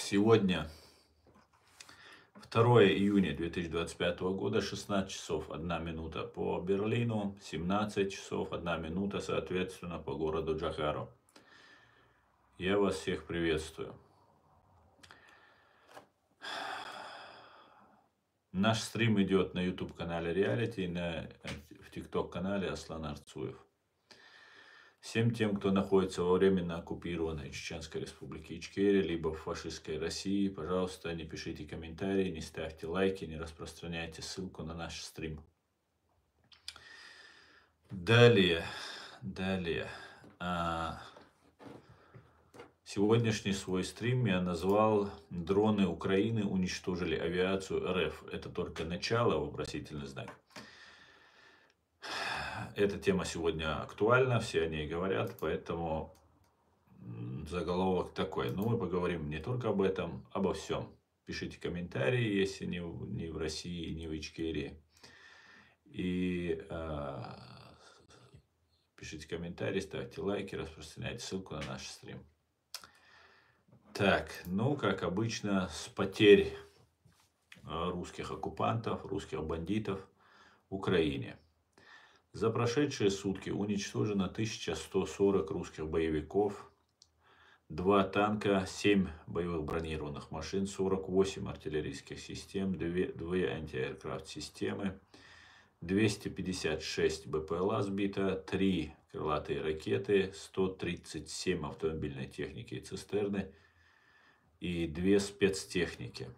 Сегодня 2 июня 2025 года, 16 часов 1 минута по Берлину, 17 часов 1 минута, соответственно, по городу Джахару. Я вас всех приветствую. Наш стрим идет на YouTube-канале Reality и в TikTok-канале Аслан Арцуев. Всем тем, кто находится во временно оккупированной Чеченской Республике Ичкерия, либо в фашистской России, пожалуйста, не пишите комментарии, не ставьте лайки, не распространяйте ссылку на наш стрим. Далее. Сегодняшний свой стрим я назвал «Дроны Украины уничтожили авиацию РФ». Это только начало, вопросительный знак. Эта тема сегодня актуальна, все о ней говорят, поэтому заголовок такой. Но мы поговорим не только об этом, обо всем. Пишите комментарии, если не в России, не в Ичкерии. И пишите комментарии, ставьте лайки, распространяйте ссылку на наш стрим. Так, ну, как обычно, с потерь русских оккупантов, русских бандитов в Украине. За прошедшие сутки уничтожено 1140 русских боевиков, 2 танка, 7 боевых бронированных машин, 48 артиллерийских систем, 2 антиаэркрафт системы, 256 БПЛА сбито, 3 крылатые ракеты, 137 автомобильной техники и цистерны и 2 спецтехники.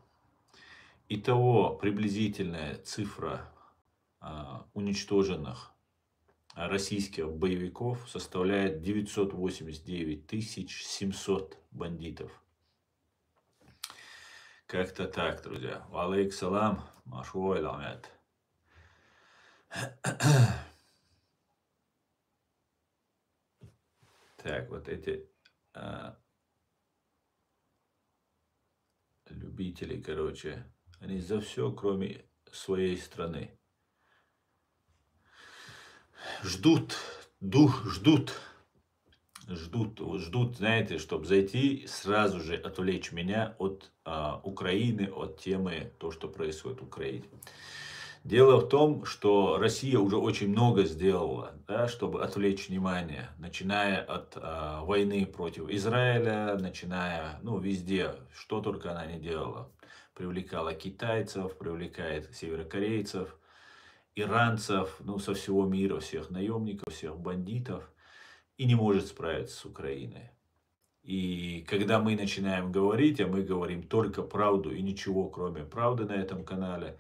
Итого приблизительная цифра уничтоженных российских боевиков составляет 989 700 бандитов. Как-то так, друзья. Валейк салам, машуай ламет. Так, вот эти любители, короче, они за все, кроме своей страны. Ждут, знаете, чтобы зайти, сразу же отвлечь меня от Украины, от темы, то, что происходит в Украине. Дело в том, что Россия уже очень много сделала, да, чтобы отвлечь внимание, начиная от войны против Израиля, начиная, везде, что только она не делала. Привлекала китайцев, привлекает северокорейцев, иранцев, со всего мира, всех наемников, всех бандитов, и не может справиться с Украиной. И когда мы начинаем говорить, а мы говорим только правду и ничего, кроме правды на этом канале,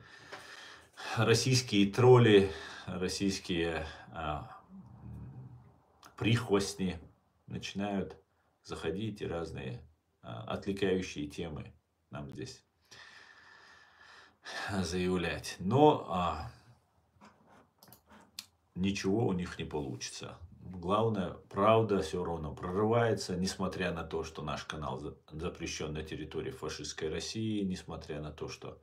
российские тролли, российские прихвостни начинают заходить и разные отвлекающие темы нам здесь заявлять. Но ничего у них не получится. Главное, правда все равно прорывается, несмотря на то, что наш канал запрещен на территории фашистской России, несмотря на то, что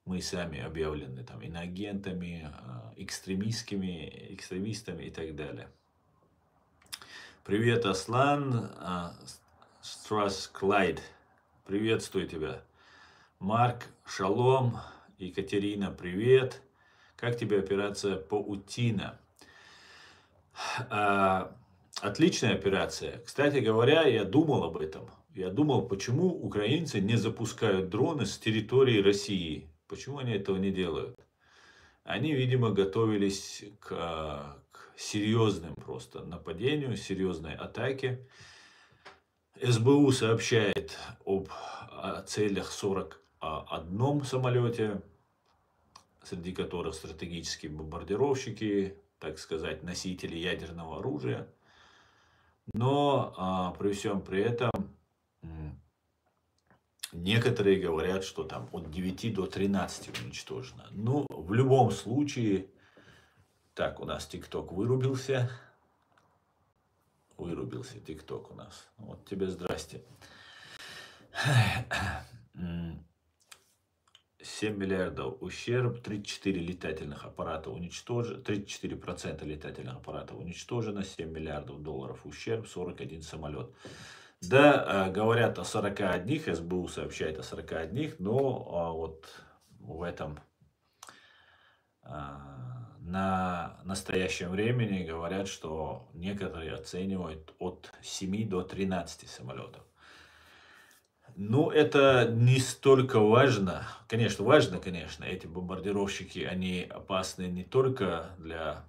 мы сами объявлены там иноагентами, экстремистами и так далее. Привет, Аслан, Страс Клайд, приветствую тебя. Марк, шалом, Екатерина, привет. Как тебе операция Паутина? Отличная операция. Кстати говоря, я думал об этом. Я думал, почему украинцы не запускают дроны с территории России. Почему они этого не делают? Они, видимо, готовились к серьезным просто нападению, серьезной атаке. СБУ сообщает об целях 41 самолете, среди которых стратегические бомбардировщики, так сказать, носители ядерного оружия. Но при всем при этом некоторые говорят, что там от 9 до 13 уничтожено. В любом случае, так, у нас ТикТок вырубился. Вырубился ТикТок у нас. Вот тебе здрасте. 7 миллиардов ущерб, 34 летательных аппарата уничтожено, 34% летательных аппаратов уничтожено, 7 миллиардов долларов ущерб, 41 самолет. Да, говорят о 41, СБУ сообщает о 41, но вот в этом на настоящем времени говорят, что некоторые оценивают от 7 до 13 самолетов. Ну, это не столько важно. Конечно, важно, конечно. Эти бомбардировщики, они опасны не только для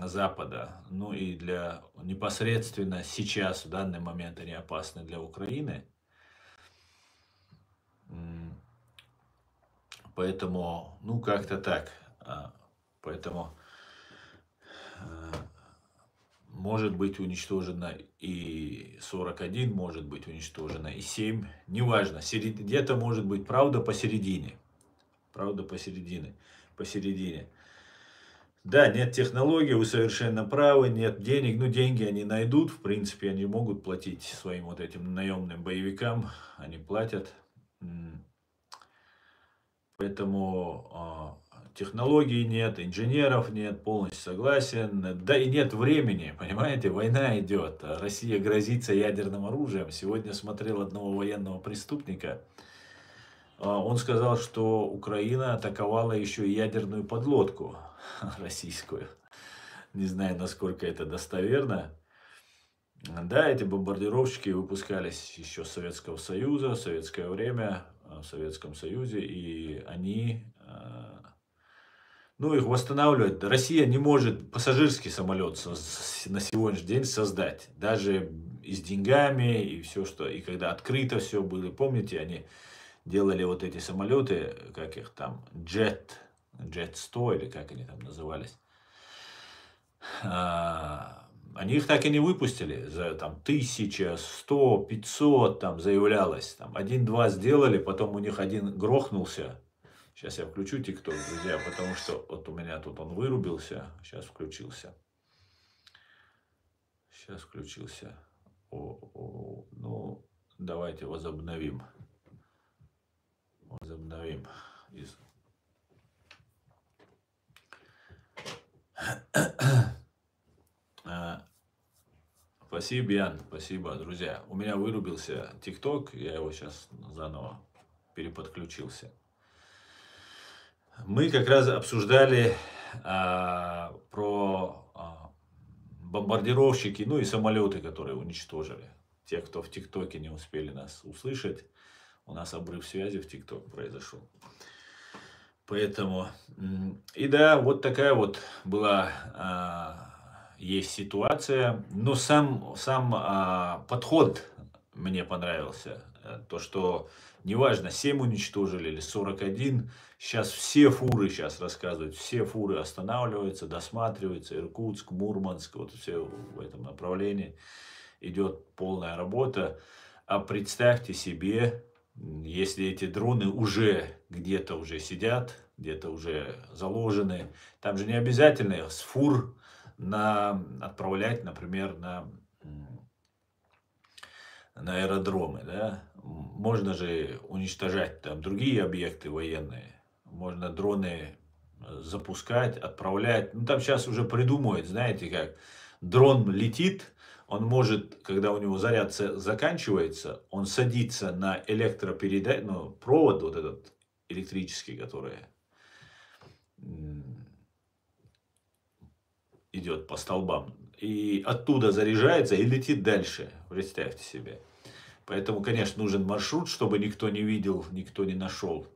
Запада, но и для непосредственно сейчас, в данный момент, они опасны для Украины. М, Поэтому, ну, как-то так. Поэтому а, может быть уничтожено и 41, может быть уничтожено и 7. Неважно, где-то может быть правда посередине. Правда посередине. Да, нет технологий, вы совершенно правы, нет денег. Ну, деньги они найдут, в принципе, они могут платить своим вот этим наемным боевикам, они платят. Поэтому технологий нет, инженеров нет, полностью согласен. Да и нет времени, понимаете, война идет. Россия грозится ядерным оружием. Сегодня смотрел одного военного преступника. Он сказал, что Украина атаковала еще и ядерную подлодку российскую. Не знаю, насколько это достоверно. Да, эти бомбардировщики выпускались еще с Советского Союза, в советское время, в Советском Союзе, и они, ну, их восстанавливают. Россия не может пассажирский самолет на сегодняшний день создать, даже и с деньгами, и все, что, и когда открыто все было, помните, они делали вот эти самолеты, как их там, Jet 100, или как они там назывались. Они их так и не выпустили. За там 1000, 100, 500 там заявлялось. Там 1-2 сделали, потом у них один грохнулся. Сейчас я включу ТикТок, друзья, потому что вот у меня тут он вырубился. Сейчас включился. Ну, давайте возобновим. Спасибо, Ян, спасибо, друзья. У меня вырубился ТикТок, я его сейчас заново переподключился. Мы как раз обсуждали про бомбардировщики, ну и самолеты, которые уничтожили. Те, кто в ТикТоке не успели нас услышать, у нас обрыв связи в ТикТок произошел. Поэтому, и да, вот такая вот была, есть ситуация. Но сам подход мне понравился. То, что неважно, 7 уничтожили или 41, сейчас все фуры, сейчас рассказывают, все фуры останавливаются, досматриваются, Иркутск, Мурманск, вот все в этом направлении идет полная работа. А представьте себе, если эти дроны уже где-то уже сидят, где-то уже заложены, там же не обязательно с фур отправлять, например, на аэродромы, да? Можно же уничтожать там другие объекты военные, можно дроны запускать, отправлять. Ну, там сейчас уже придумывают, знаете как, дрон летит, он может, когда у него заряд заканчивается, он садится на электропередач, ну, провод вот этот электрический, который идет по столбам, и оттуда заряжается и летит дальше, представьте себе. Поэтому, конечно, нужен маршрут, чтобы никто не видел, никто не нашел,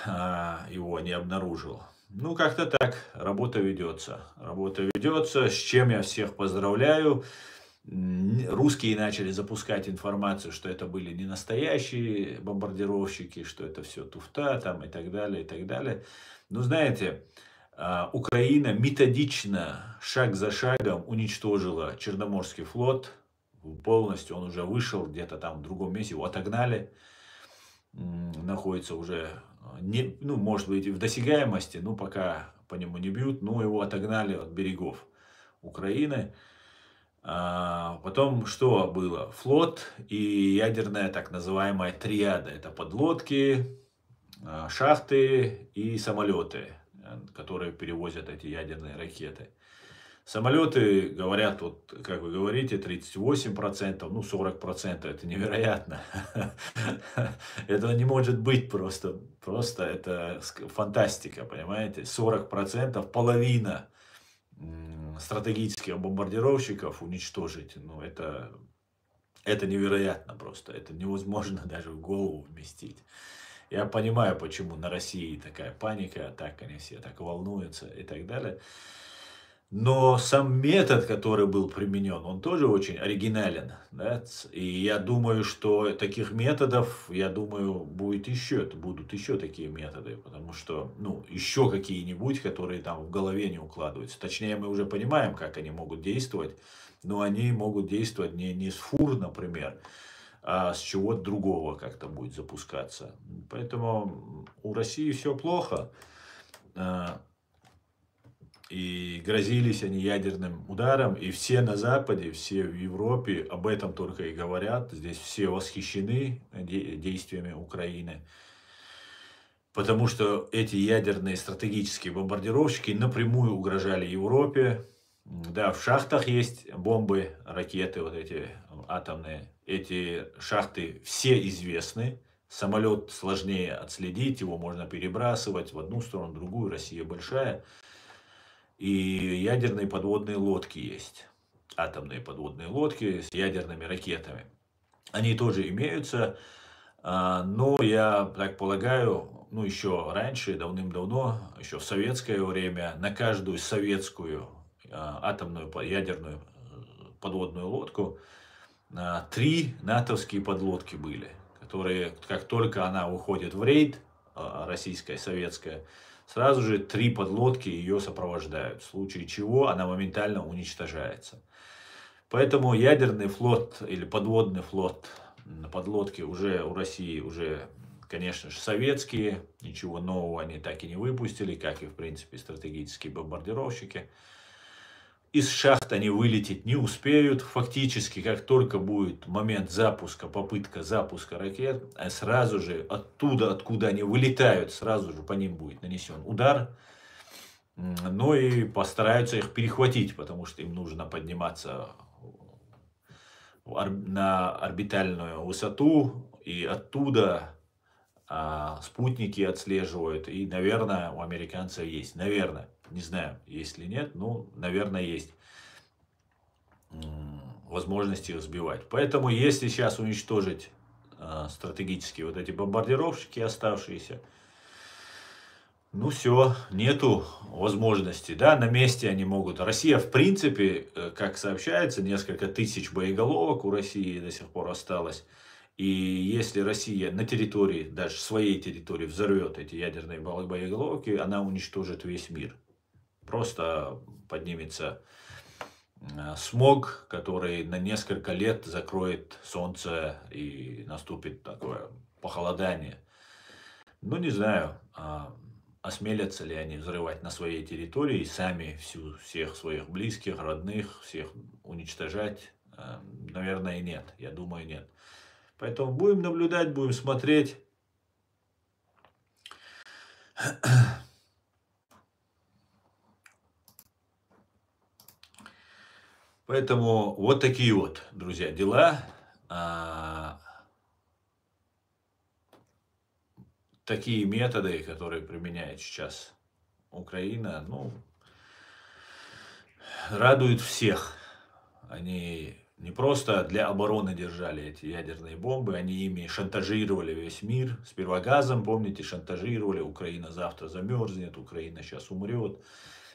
его не обнаружил. Ну, как-то так, работа ведется. Работа ведется, с чем я всех поздравляю. Русские начали запускать информацию, что это были не настоящие бомбардировщики, что это все туфта там и так далее, и так далее. Но знаете, Украина методично, шаг за шагом уничтожила Черноморский флот. Полностью он уже вышел, где-то там в другом месте, его отогнали. Находится уже, ну, может быть, в досягаемости, но пока по нему не бьют, но его отогнали от берегов Украины. Потом что было? Флот и ядерная так называемая триада. Это подлодки, шахты и самолеты, которые перевозят эти ядерные ракеты. Самолеты, говорят, вот как вы говорите, 38%, ну 40%, это невероятно. Этого не может быть просто. Просто это фантастика, понимаете? 40%, половина стратегических бомбардировщиков уничтожить. Ну, это невероятно просто. Это невозможно даже в голову вместить. Я понимаю, почему на России такая паника, так они все так волнуются и так далее. Но сам метод, который был применен, он тоже очень оригинален. Да? И я думаю, что таких методов, я думаю, будут еще такие методы. Потому что, ну, еще какие-нибудь, которые там в голове не укладываются. Точнее, мы уже понимаем, как они могут действовать. Но они могут действовать не с фур, например, а с чего-то другого как-то будет запускаться. Поэтому у России все плохо. И грозились они ядерным ударом, и все на Западе, все в Европе об этом только и говорят. Здесь все восхищены действиями Украины, потому что эти ядерные стратегические бомбардировщики напрямую угрожали Европе. Да, в шахтах есть бомбы, ракеты вот эти атомные. Эти шахты все известны. Самолет сложнее отследить, его можно перебрасывать в одну сторону, в другую. Россия большая. И ядерные подводные лодки есть. Атомные подводные лодки с ядерными ракетами. Они тоже имеются, но я так полагаю, ну еще раньше, давным-давно, еще в советское время, на каждую советскую атомную ядерную подводную лодку 3 натовские подлодки были, которые, как только она уходит в рейд, российская, советская, сразу же 3 подлодки ее сопровождают, в случае чего она моментально уничтожается. Поэтому ядерный флот или подводный флот, подлодки уже у России уже, конечно же, советские, ничего нового они так и не выпустили, как и, в принципе, стратегические бомбардировщики. Из шахт они вылететь не успеют. Фактически, как только будет момент запуска, попытка запуска ракет, сразу же оттуда, откуда они вылетают, сразу же по ним будет нанесен удар. Ну и постараются их перехватить, потому что им нужно подниматься на орбитальную высоту, и оттуда спутники отслеживают. И, наверное, у американцев есть. Наверное. Не знаю, есть ли нет, но, наверное, есть возможности их сбивать. Поэтому, если сейчас уничтожить стратегические вот эти бомбардировщики оставшиеся, ну все, нету возможности. Да, на месте они могут. Россия, в принципе, как сообщается, несколько тысяч боеголовок у России до сих пор осталось. И если Россия на территории, даже своей территории, взорвет эти ядерные боеголовки, она уничтожит весь мир. Просто поднимется смог, который на несколько лет закроет солнце и наступит такое похолодание. Ну, не знаю, осмелятся ли они взрывать на своей территории и сами всех своих близких, родных, всех уничтожать. Наверное, нет. Я думаю, нет. Поэтому будем наблюдать, будем смотреть. Поэтому вот такие вот, друзья, дела. Такие методы, которые применяет сейчас Украина, ну, радуют всех. Они не просто для обороны держали эти ядерные бомбы, они ими шантажировали весь мир. Сперва газом, помните, шантажировали, Украина завтра замерзнет, Украина сейчас умрет.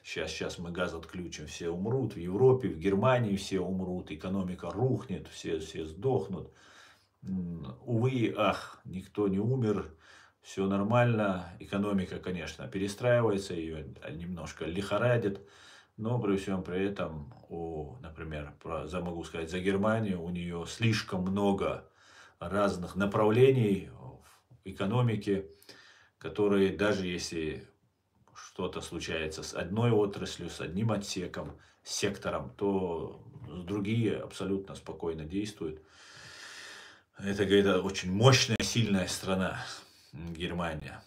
Сейчас мы газ отключим, все умрут. В Европе, в Германии все умрут, экономика рухнет, все сдохнут. Увы, ах, никто не умер, все нормально. Экономика, конечно, перестраивается, ее немножко лихорадит. Но при всем при этом, например, могу сказать за Германию, у нее слишком много разных направлений в экономике, которые даже если что-то случается с одной отраслью, с одним отсеком, сектором, то другие абсолютно спокойно действуют. Это, говорит, очень мощная, сильная страна, Германия.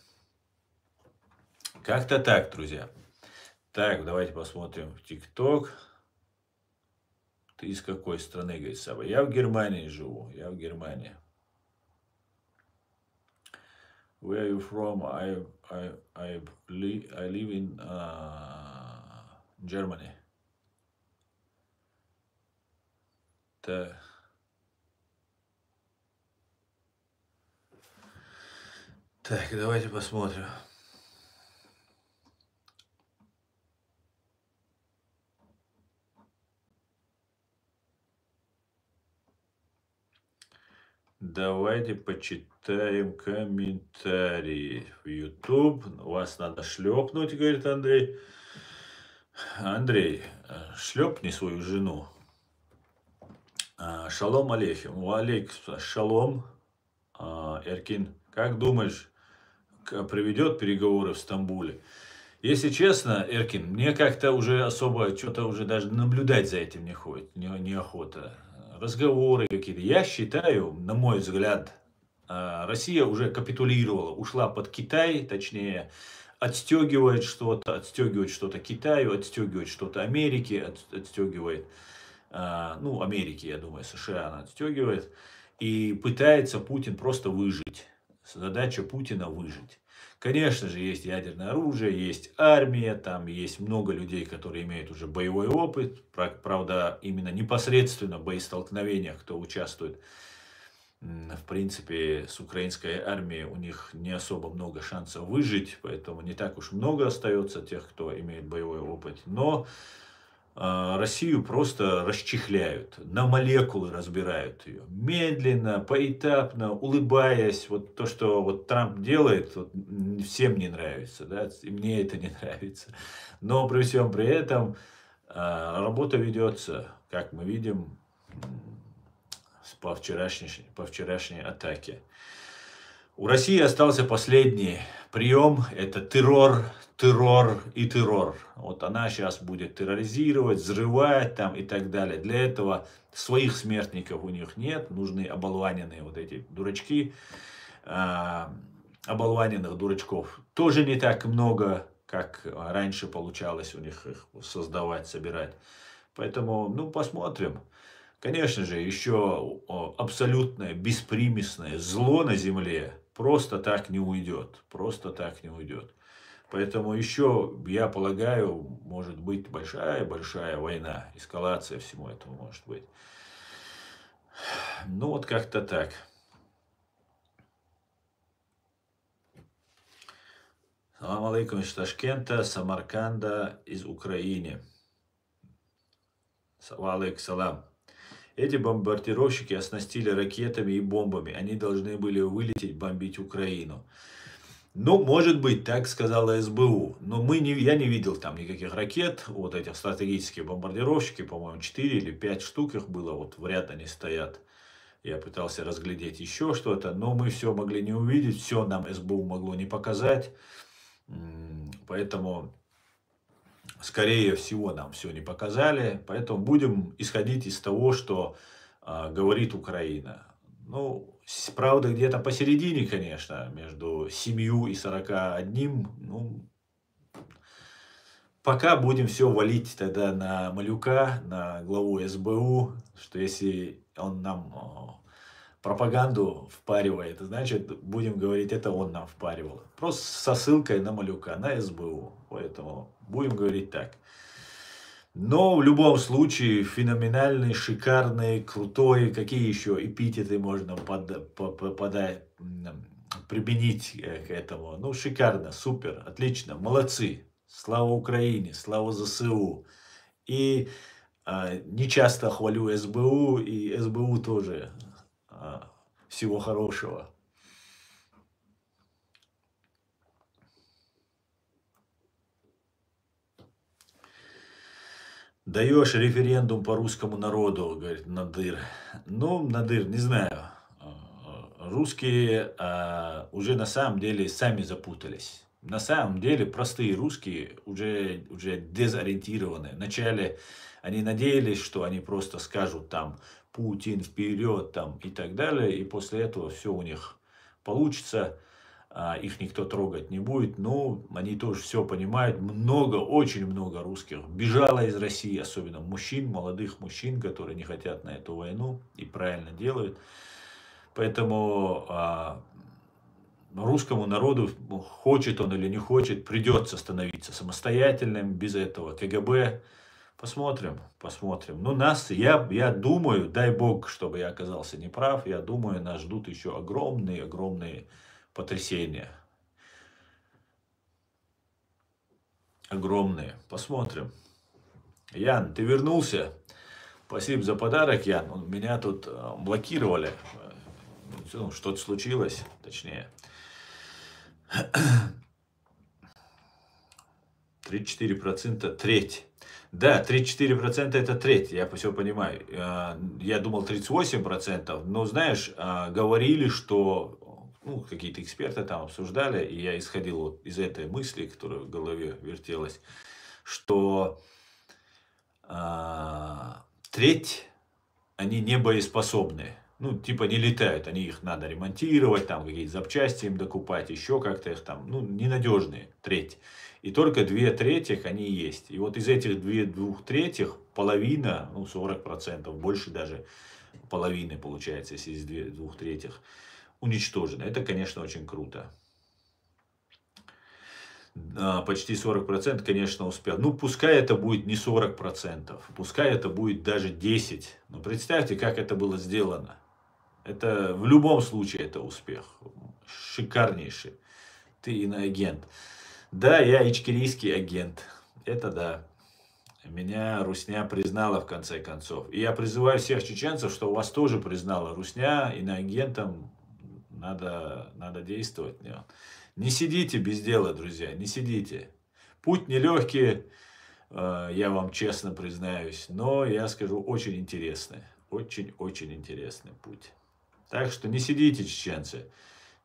Как-то так, друзья. Так, давайте посмотрим в ТикТок. Ты из какой страны, говорит Саба? Я в Германии живу, я в Германии. Where are you from? I live in Germany. Так. Так, давайте посмотрим. Давайте почитаем комментарии в YouTube. Вас надо шлепнуть, говорит Андрей. Андрей, шлепни свою жену. Шалом алейхим. Алейкум шалом. Эркин, как думаешь, приведет переговоры в Стамбуле? Если честно, Эркин, мне как-то уже особо что-то уже даже наблюдать за этим неохота. Разговоры какие-то. Я считаю, на мой взгляд, Россия уже капитулировала, ушла под Китай, точнее, отстегивает что-то Китаю, отстегивает что-то Америке, отстегивает, ну, Америке, я думаю, США она отстегивает. И пытается Путин просто выжить. Задача Путина выжить. Конечно же, есть ядерное оружие, есть армия, там есть много людей, которые имеют уже боевой опыт. Правда, именно непосредственно в боестолкновениях, кто участвует, в принципе, с украинской армией, у них не особо много шансов выжить, поэтому не так уж много остается тех, кто имеет боевой опыт. Но Россию просто расчехляют, на молекулы разбирают ее. Медленно, поэтапно, улыбаясь. Вот то, что вот Трамп делает, вот, всем не нравится. Да? И мне это не нравится. Но при всем при этом работа ведется, как мы видим, по вчерашней атаке. У России остался последний прием. Это террор, террор и террор. Вот она сейчас будет терроризировать, взрывать там и так далее. Для этого своих смертников у них нет. Нужны оболваненные вот эти дурачки. Оболваненных дурачков тоже не так много, как раньше получалось у них их создавать, собирать. Поэтому, ну, посмотрим. Конечно же, еще абсолютное беспримесное зло на земле просто так не уйдет. Просто так не уйдет. Поэтому еще, я полагаю, может быть большая-большая война. Эскалация всему этому может быть. Ну вот как-то так. Салам алейкум из Ташкента, Самарканда, из Украины. Алейкум салам. Эти бомбардировщики оснастили ракетами и бомбами. Они должны были вылететь, бомбить Украину. Ну, может быть, так сказала СБУ. Но я не видел там никаких ракет. Вот этих стратегических бомбардировщики, по-моему, 4 или 5 штук их было. Вот в ряд они стоят. Я пытался разглядеть еще что-то. Но мы все могли не увидеть. Все нам СБУ могло не показать. Поэтому, скорее всего, нам все не показали. Поэтому будем исходить из того, что говорит Украина. Ну, правда, где-то посередине, конечно, между 7 и 41. Ну, пока будем все валить тогда на Малюка, на главу СБУ, что если он нам пропаганду впаривает, значит, будем говорить, это он нам впаривал. Просто со ссылкой на Малюка, на СБУ. Поэтому будем говорить так. Но в любом случае феноменальный, шикарный, крутой, какие еще эпитеты можно применить к этому. Ну, шикарно, супер, отлично, молодцы. Слава Украине, слава ЗСУ. И не часто хвалю СБУ, и СБУ тоже всего хорошего. Даешь референдум по русскому народу, говорит Надыр. Ну, Надыр, не знаю. Русские уже на самом деле сами запутались. На самом деле простые русские уже дезориентированы. Вначале они надеялись, что они просто скажут там Путин вперед там и так далее. И после этого все у них получится. их никто трогать не будет. Но они тоже все понимают. Много, очень много русских бежало из России, особенно мужчин, молодых мужчин, которые не хотят на эту войну и правильно делают. Поэтому русскому народу, хочет он или не хочет, придется становиться самостоятельным, без этого КГБ. Посмотрим, посмотрим. Ну, я думаю, дай бог, чтобы я оказался неправ, я думаю, нас ждут еще огромные, огромные потрясения. Огромные. Посмотрим. Ян, ты вернулся? Спасибо за подарок, Ян. Меня тут блокировали. Что-то случилось, точнее. 34% треть. Да, 34% это треть, я все понимаю. Я думал 38%, но знаешь, говорили, что какие-то эксперты там обсуждали, и я исходил вот из этой мысли, которая в голове вертелась, что треть, они не боеспособны. Ну, типа не летают, их надо ремонтировать, там какие-то запчасти им докупать, еще как-то их там, ненадежные, треть. И только 2/3 они есть. И вот из этих 2/3 половина, 40%, больше даже половины получается, если из 2/3 уничтожено. Это, конечно, очень круто. Почти 40%, конечно, успел. Пускай это будет не 40%, пускай это будет даже 10%. Но представьте, как это было сделано. Это в любом случае это успех. Шикарнейший. Ты иноагент. Да, я ичкерийский агент. Это да. Меня Русня признала в конце концов. И я призываю всех чеченцев, что вас тоже признала Русня, иноагентом надо действовать. Не сидите без дела, друзья, не сидите. Путь нелегкий, я вам честно признаюсь, но я скажу, очень интересный. Очень-очень интересный путь. Так что не сидите, чеченцы,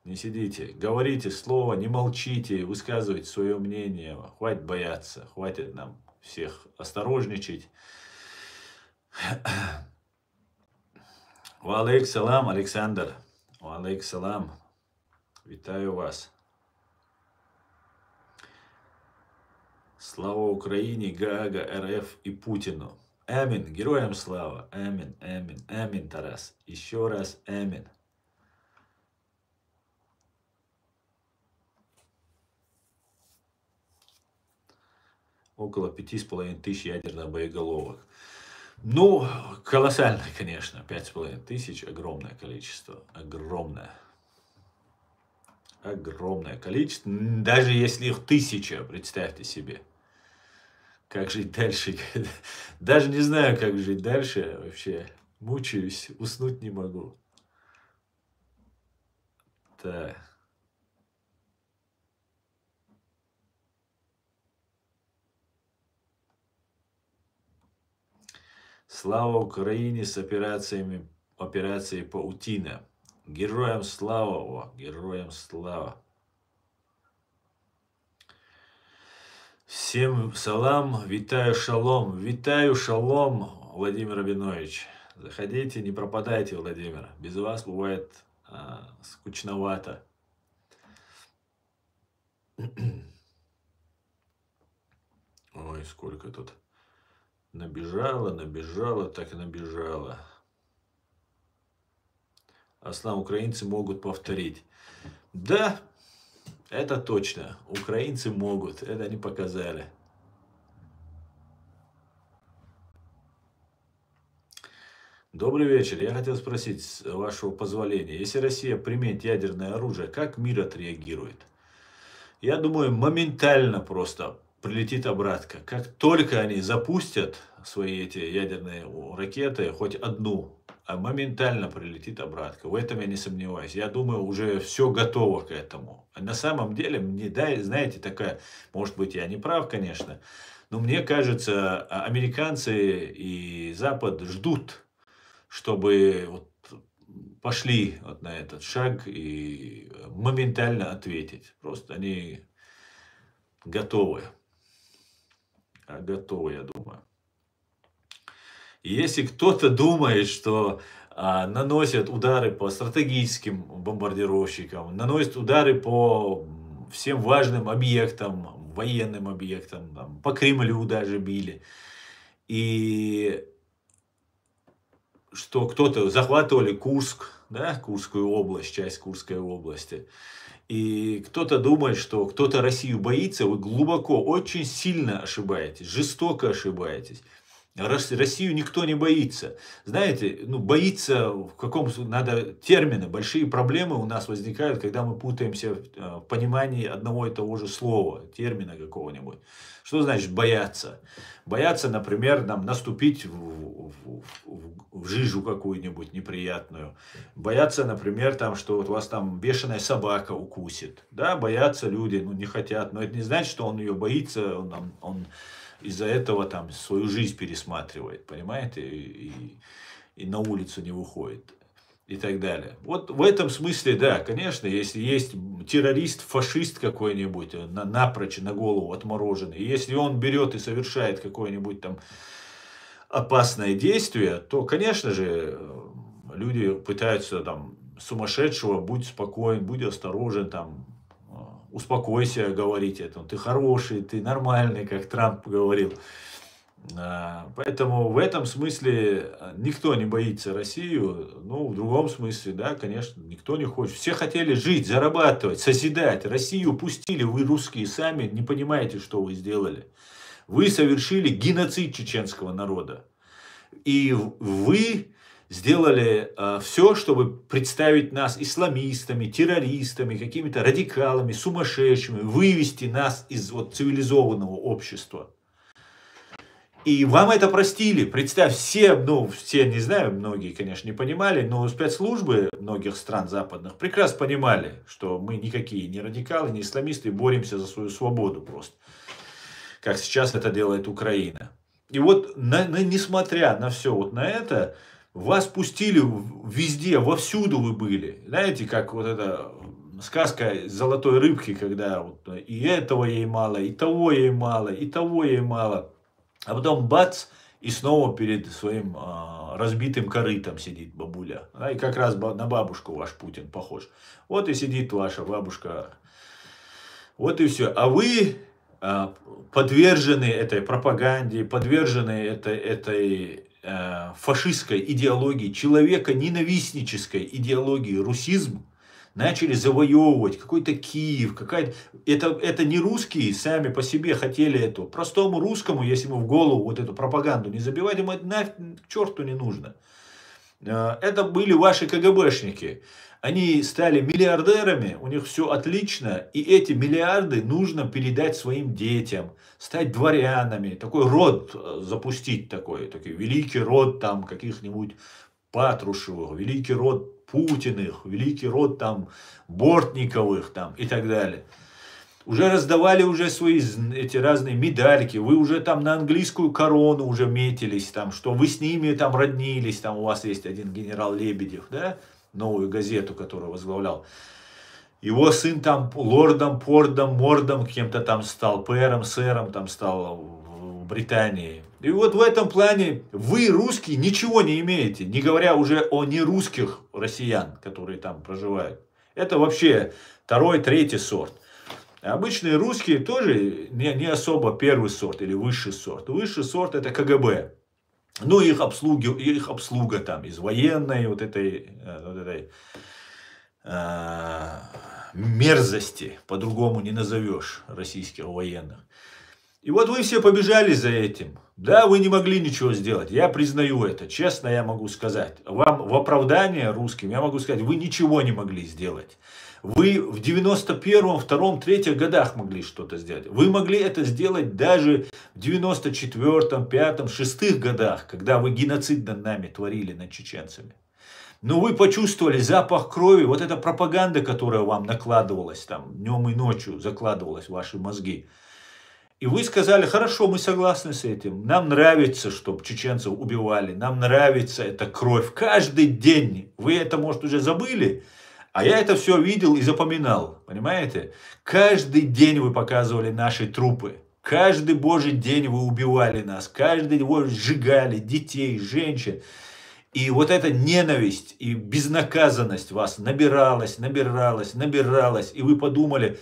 не сидите. Говорите слово, не молчите, высказывайте свое мнение. Хватит бояться, хватит нам всех осторожничать. Валейк салам, Александр. Валейк салам. Вітаю вас. Слава Україні, Гаага, РФ и Путину. Амин. Героям слава. Амин, амин, амин, Тарас. Еще раз амин. Около 5500 ядерных боеголовок. Колоссально, конечно. 5500 огромное количество. Огромное. Огромное количество. Даже если их 1000, представьте себе. Как жить дальше? Даже не знаю, как жить дальше. Вообще мучаюсь, уснуть не могу. Так. Слава Украине с операцией «Паутина». Героям слава, героям слава. Всем салам, витаю шалом. Витаю шалом, Владимир Рабинович. Заходите, не пропадайте, Владимир. Без вас бывает скучновато. Ой, сколько тут набежало, так и набежало. Аслан, украинцы могут повторить. Да, это точно. Украинцы могут. Это они показали. Добрый вечер. Я хотел спросить, с вашего позволения, если Россия примет ядерное оружие, как мир отреагирует? Я думаю, моментально просто прилетит обратка. Как только они запустят свои эти ядерные ракеты, хоть одну, моментально прилетит обратка. В этом я не сомневаюсь. Я думаю, уже все готово к этому. На самом деле, знаете, такая, может быть, я не прав, конечно, но мне кажется, американцы и Запад ждут, чтобы пошли на этот шаг и моментально ответить. Просто они готовы. Готовы, я думаю. И если кто-то думает, что наносят удары по стратегическим бомбардировщикам, наносят удары по всем важным объектам, военным объектам, там, по Кремлю даже били. И что кто-то захватывали Курск, да, Курскую область, часть Курской области. И кто-то думает, что кто-то Россию боится, вы глубоко, очень сильно ошибаетесь, жестоко ошибаетесь. Россию никто не боится. Знаете, ну, боится в каком надо термины. Большие проблемы у нас возникают, когда мы путаемся в понимании одного и того же слова, термина какого-нибудь. Что значит бояться? Бояться, например, нам наступить в жижу какую-нибудь неприятную. Бояться, например, там, что вот вас там бешеная собака укусит. Да, боятся люди, ну, не хотят. Но это не значит, что он ее боится, он из-за этого там свою жизнь пересматривает, понимаете, и на улицу не выходит и так далее. Вот в этом смысле, да, конечно, если есть террорист, фашист какой-нибудь, напрочь на голову отмороженный, и если он берет и совершает какое-нибудь там опасное действие, то, конечно же, люди пытаются там сумасшедшего, будь спокоен, будь осторожен, там, успокойся, говорить это, ты хороший, ты нормальный, как Трамп говорил. Поэтому в этом смысле никто не боится Россию, ну, в другом смысле, да, конечно, никто не хочет. Все хотели жить, зарабатывать, созидать. Россию пустили, вы, русские, сами не понимаете, что вы сделали. Вы совершили геноцид чеченского народа. И вы сделали все, чтобы представить нас исламистами, террористами, какими-то радикалами, сумасшедшими, вывести нас из вот цивилизованного общества. И вам это простили. Представь, все, ну, все, не знаю, многие, конечно, не понимали, но спецслужбы многих стран западных прекрасно понимали, что мы никакие не радикалы, не исламисты, боремся за свою свободу просто. Как сейчас это делает Украина. И вот, несмотря на все вот на это, вас пустили везде, вовсюду вы были. Знаете, как вот эта сказка золотой рыбки, когда вот и этого ей мало, и того ей мало, и того ей мало. А потом бац, и снова перед своим разбитым корытом сидит бабуля. И как раз на бабушку ваш Путин похож. Вот и сидит ваша бабушка. Вот и все. А вы подвержены этой пропаганде, подвержены этой фашистской идеологии, человека-ненавистнической идеологии русизм, начали завоевывать какой-то Киев, это не русские сами по себе хотели этого. Простому русскому, если ему в голову вот эту пропаганду не забивать, ему это нафиг к черту не нужно. Это были ваши КГБшники. Они стали миллиардерами, у них все отлично, и эти миллиарды нужно передать своим детям, стать дворянами, такой род запустить, такой великий род там каких-нибудь Патрушевых, великий род Путиных, великий род там Бортниковых там и так далее. Уже раздавали уже свои эти разные медальки, вы уже там на английскую корону уже метились, там, что вы с ними там роднились, там у вас есть один генерал Лебедев, да, новую газету, которую возглавлял. Его сын там лордом, пордом, мордом кем-то там стал, пэром, сэром там стал в Британии. И вот в этом плане вы, русские, ничего не имеете, не говоря уже о нерусских россиян, которые там проживают. Это вообще второй, третий сорт. Обычные русские тоже не особо первый сорт или высший сорт. Высший сорт это КГБ. Ну, их обслуга там из военной вот этой мерзости, по-другому не назовешь российских военных. И вот вы все побежали за этим. Да, вы не могли ничего сделать. Я признаю это. Честно я могу сказать. Вам в оправдание русским я могу сказать, вы ничего не могли сделать. Вы в 91-м, 2-м, 3-м годах могли что-то сделать. Вы могли это сделать даже в 94-м, 5-м, 6-х годах, когда вы геноцид над нами творили, над чеченцами. Но вы почувствовали запах крови, вот эта пропаганда, которая вам накладывалась там днем и ночью, закладывалась в ваши мозги. И вы сказали, хорошо, мы согласны с этим. Нам нравится, чтобы чеченцев убивали. Нам нравится эта кровь. Каждый день. Вы это, может, уже забыли. А я это все видел и запоминал. Понимаете? Каждый день вы показывали наши трупы. Каждый божий день вы убивали нас. Каждый день вы сжигали детей, женщин. И вот эта ненависть и безнаказанность вас набиралась, набиралась, набиралась. И вы подумали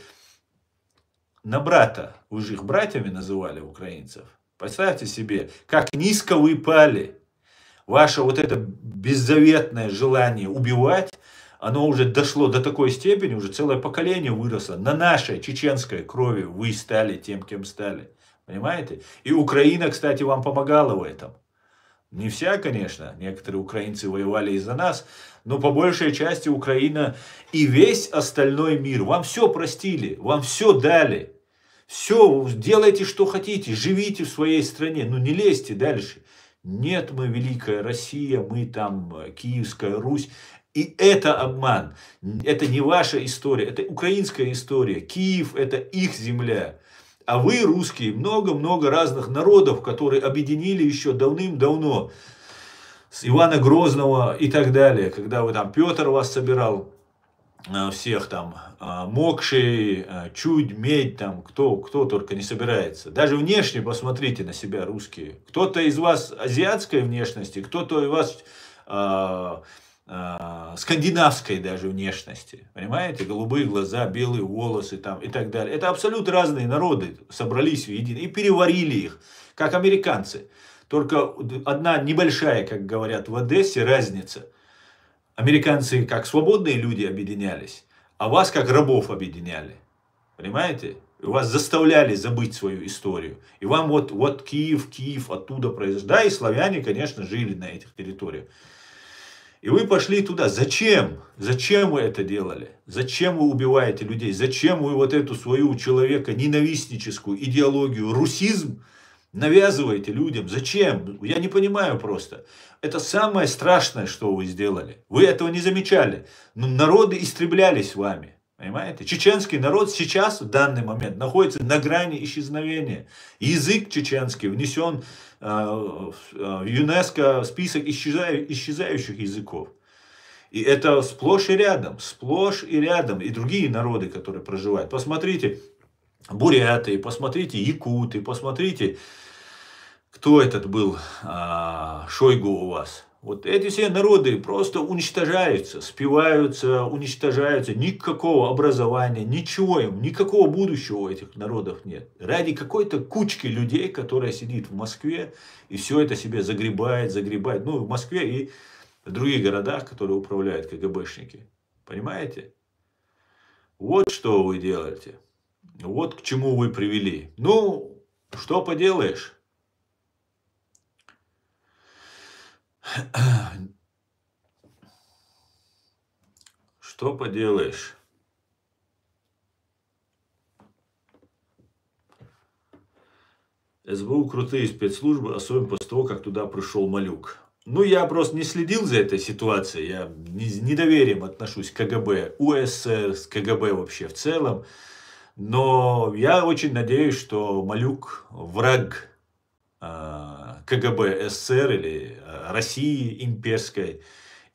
на брата. Вы же их братьями называли, украинцев. Представьте себе, как низко вы пали. Ваше вот это беззаветное желание убивать, оно уже дошло до такой степени, уже целое поколение выросло. На нашей чеченской крови вы стали тем, кем стали. Понимаете? И Украина, кстати, вам помогала в этом. Не вся, конечно, некоторые украинцы воевали из-за нас, но по большей части Украина и весь остальной мир вам все простили, вам все дали. Все, делайте, что хотите, живите в своей стране, ну не лезьте дальше. Нет, мы Великая Россия, мы там Киевская Русь. И это обман. Это не ваша история, это украинская история. Киев – это их земля. А вы, русские, много-много разных народов, которые объединили еще давным-давно. С Ивана Грозного и так далее. Когда вы там, Петр вас собирал, всех там, Мокши, Чудь, Медь, там, кто только не собирается. Даже внешне посмотрите на себя, русские. Кто-то из вас азиатской внешности, кто-то из вас скандинавской даже внешности. Понимаете? Голубые глаза, белые волосы там, и так далее. Это абсолютно разные народы собрались в едино и переварили их, как американцы. Только одна небольшая, как говорят в Одессе, разница. Американцы как свободные люди объединялись, а вас как рабов объединяли. Понимаете? И вас заставляли забыть свою историю. И вам вот Киев оттуда произошел. Да, и славяне, конечно, жили на этих территориях. И вы пошли туда. Зачем? Зачем вы это делали? Зачем вы убиваете людей? Зачем вы вот эту свою человека-ненавистническую идеологию, русизм, навязываете людям? Зачем? Я не понимаю просто. Это самое страшное, что вы сделали. Вы этого не замечали. Но народы истреблялись вами. Понимаете? Чеченский народ сейчас, в данный момент, находится на грани исчезновения. Язык чеченский внесен в ЮНЕСКО список исчезающих языков. И это сплошь и рядом. Сплошь и рядом. И другие народы, которые проживают. Посмотрите, буряты, посмотрите, якуты, посмотрите, кто этот был, Шойгу у вас. Вот эти все народы просто уничтожаются, спиваются, уничтожаются. Никакого образования, ничего им, никакого будущего у этих народов нет. Ради какой-то кучки людей, которая сидит в Москве и все это себе загребает. Ну, в Москве и в других городах, которые управляют КГБшники. Понимаете? Вот что вы делаете. Вот к чему вы привели. Ну, что поделаешь. Что поделаешь? СБУ крутые спецслужбы, особенно после того, как туда пришел Малюк. Ну, я просто не следил за этой ситуацией. Я с недоверием отношусь к КГБ, УССР, с КГБ вообще в целом. Но я очень надеюсь, что Малюк враг КГБ СССР или России имперской.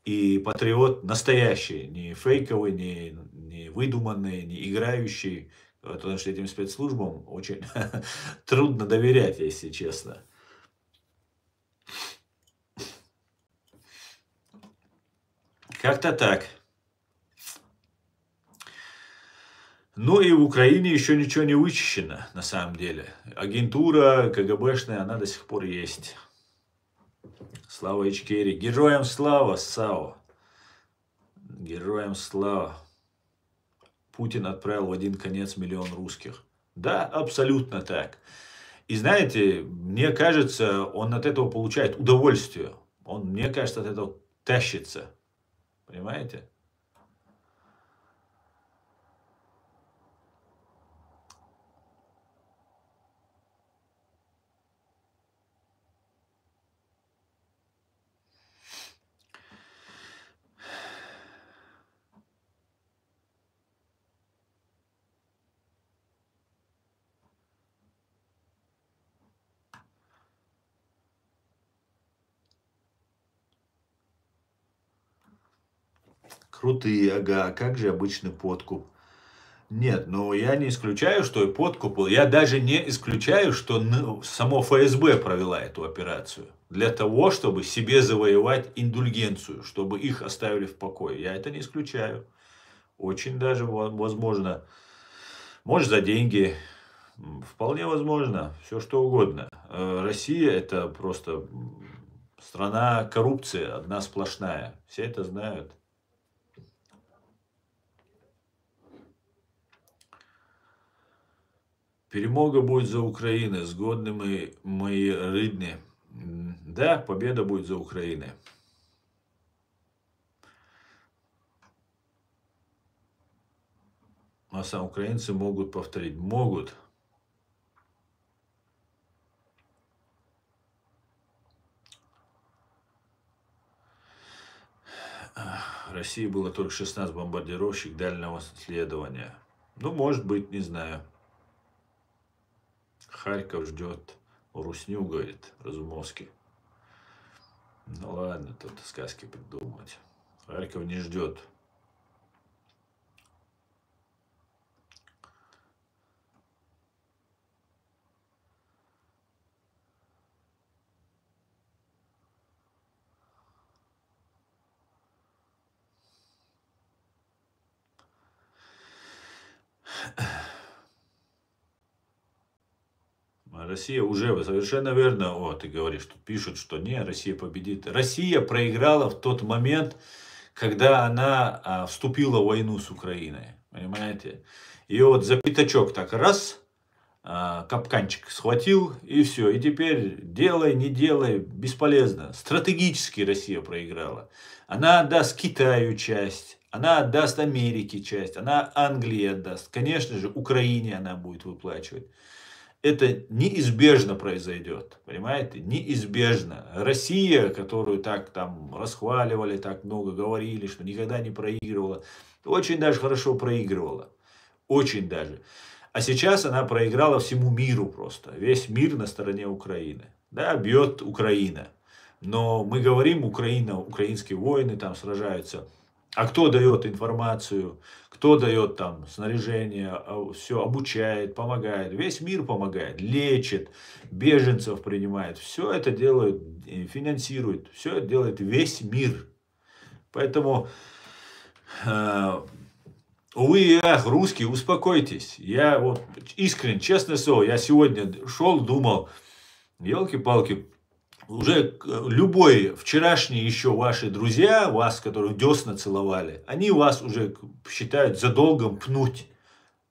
И патриот настоящий, не фейковый, не выдуманный, не играющий. Потому что этим спецслужбам очень трудно доверять, если честно. Как-то так. Ну и в Украине еще ничего не вычищено, на самом деле. Агентура КГБшная, она до сих пор есть. Слава Ичкерии. Героям слава, САО. Героям слава. Путин отправил в один конец 1 миллион русских. Да, абсолютно так. И знаете, мне кажется, он от этого получает удовольствие. Он, мне кажется, от этого тащится. Понимаете? Крутые, ага. Как же обычный подкуп. Нет, ну я не исключаю, что и подкуп был. Я даже не исключаю, что само ФСБ провела эту операцию. Для того, чтобы себе завоевать индульгенцию, чтобы их оставили в покое. Я это не исключаю. Очень даже возможно. Может, за деньги. Вполне возможно. Все что угодно. Россия это просто страна коррупции, одна сплошная. Все это знают. Перемога будет за Украиной, згодными мои рідні. Да, победа будет за Украиной. А сам украинцы могут повторить. Могут. В России было только 16 бомбардировщик дальнего следования. Ну, может быть, не знаю. Харьков ждет русню, говорит Разумовский. Ну ладно, тут сказки придумывать. Харьков не ждет. Россия уже, совершенно верно, ты говоришь, тут пишут, что не, Россия победит. Россия проиграла в тот момент, когда она вступила в войну с Украиной, понимаете? И вот за пятачок так раз, капканчик схватил, и все. И теперь делай, не делай, бесполезно. Стратегически Россия проиграла. Она отдаст Китаю часть, она отдаст Америке часть, она Англии отдаст. Конечно же, Украине она будет выплачивать. Это неизбежно произойдет, понимаете? Неизбежно. Россия, которую так там расхваливали, так много говорили, что никогда не проигрывала, очень даже хорошо проигрывала. Очень даже. А сейчас она проиграла всему миру просто. Весь мир на стороне Украины. Да, бьет Украина. Но мы говорим, Украина, украинские воины там сражаются. А кто дает информацию, кто дает там снаряжение, все обучает, помогает. Весь мир помогает, лечит, беженцев принимает. Все это делает, финансирует. Все это делает весь мир. Поэтому, увы и ах, русские, успокойтесь. Я вот искренне, честное слово, я сегодня шел, думал, елки-палки, уже любой вчерашний еще ваши друзья, вас, которые десна целовали, они вас уже считают за долгом пнуть.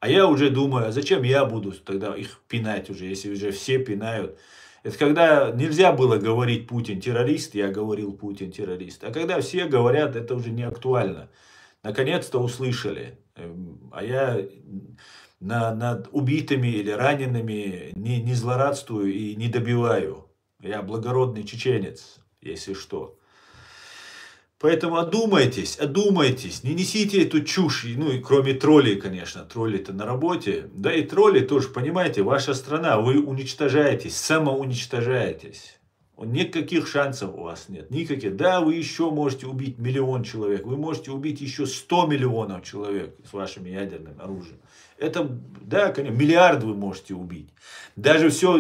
А я уже думаю, а зачем я буду тогда их пинать уже, если уже все пинают. Это когда нельзя было говорить Путин террорист, я говорил Путин террорист. А когда все говорят, это уже не актуально. Наконец-то услышали. А я над убитыми или ранеными не злорадствую и не добиваю. Я благородный чеченец, если что. Поэтому одумайтесь, не несите эту чушь, ну и кроме троллей, конечно, тролли-то на работе, да и тролли тоже, понимаете, ваша страна, вы уничтожаетесь, самоуничтожаетесь. Никаких шансов у вас нет, никаких. Да, вы еще можете убить 1 миллион человек, вы можете убить еще 100 миллионов человек с вашим ядерным оружием. Это, да, конечно, миллиард вы можете убить. Даже все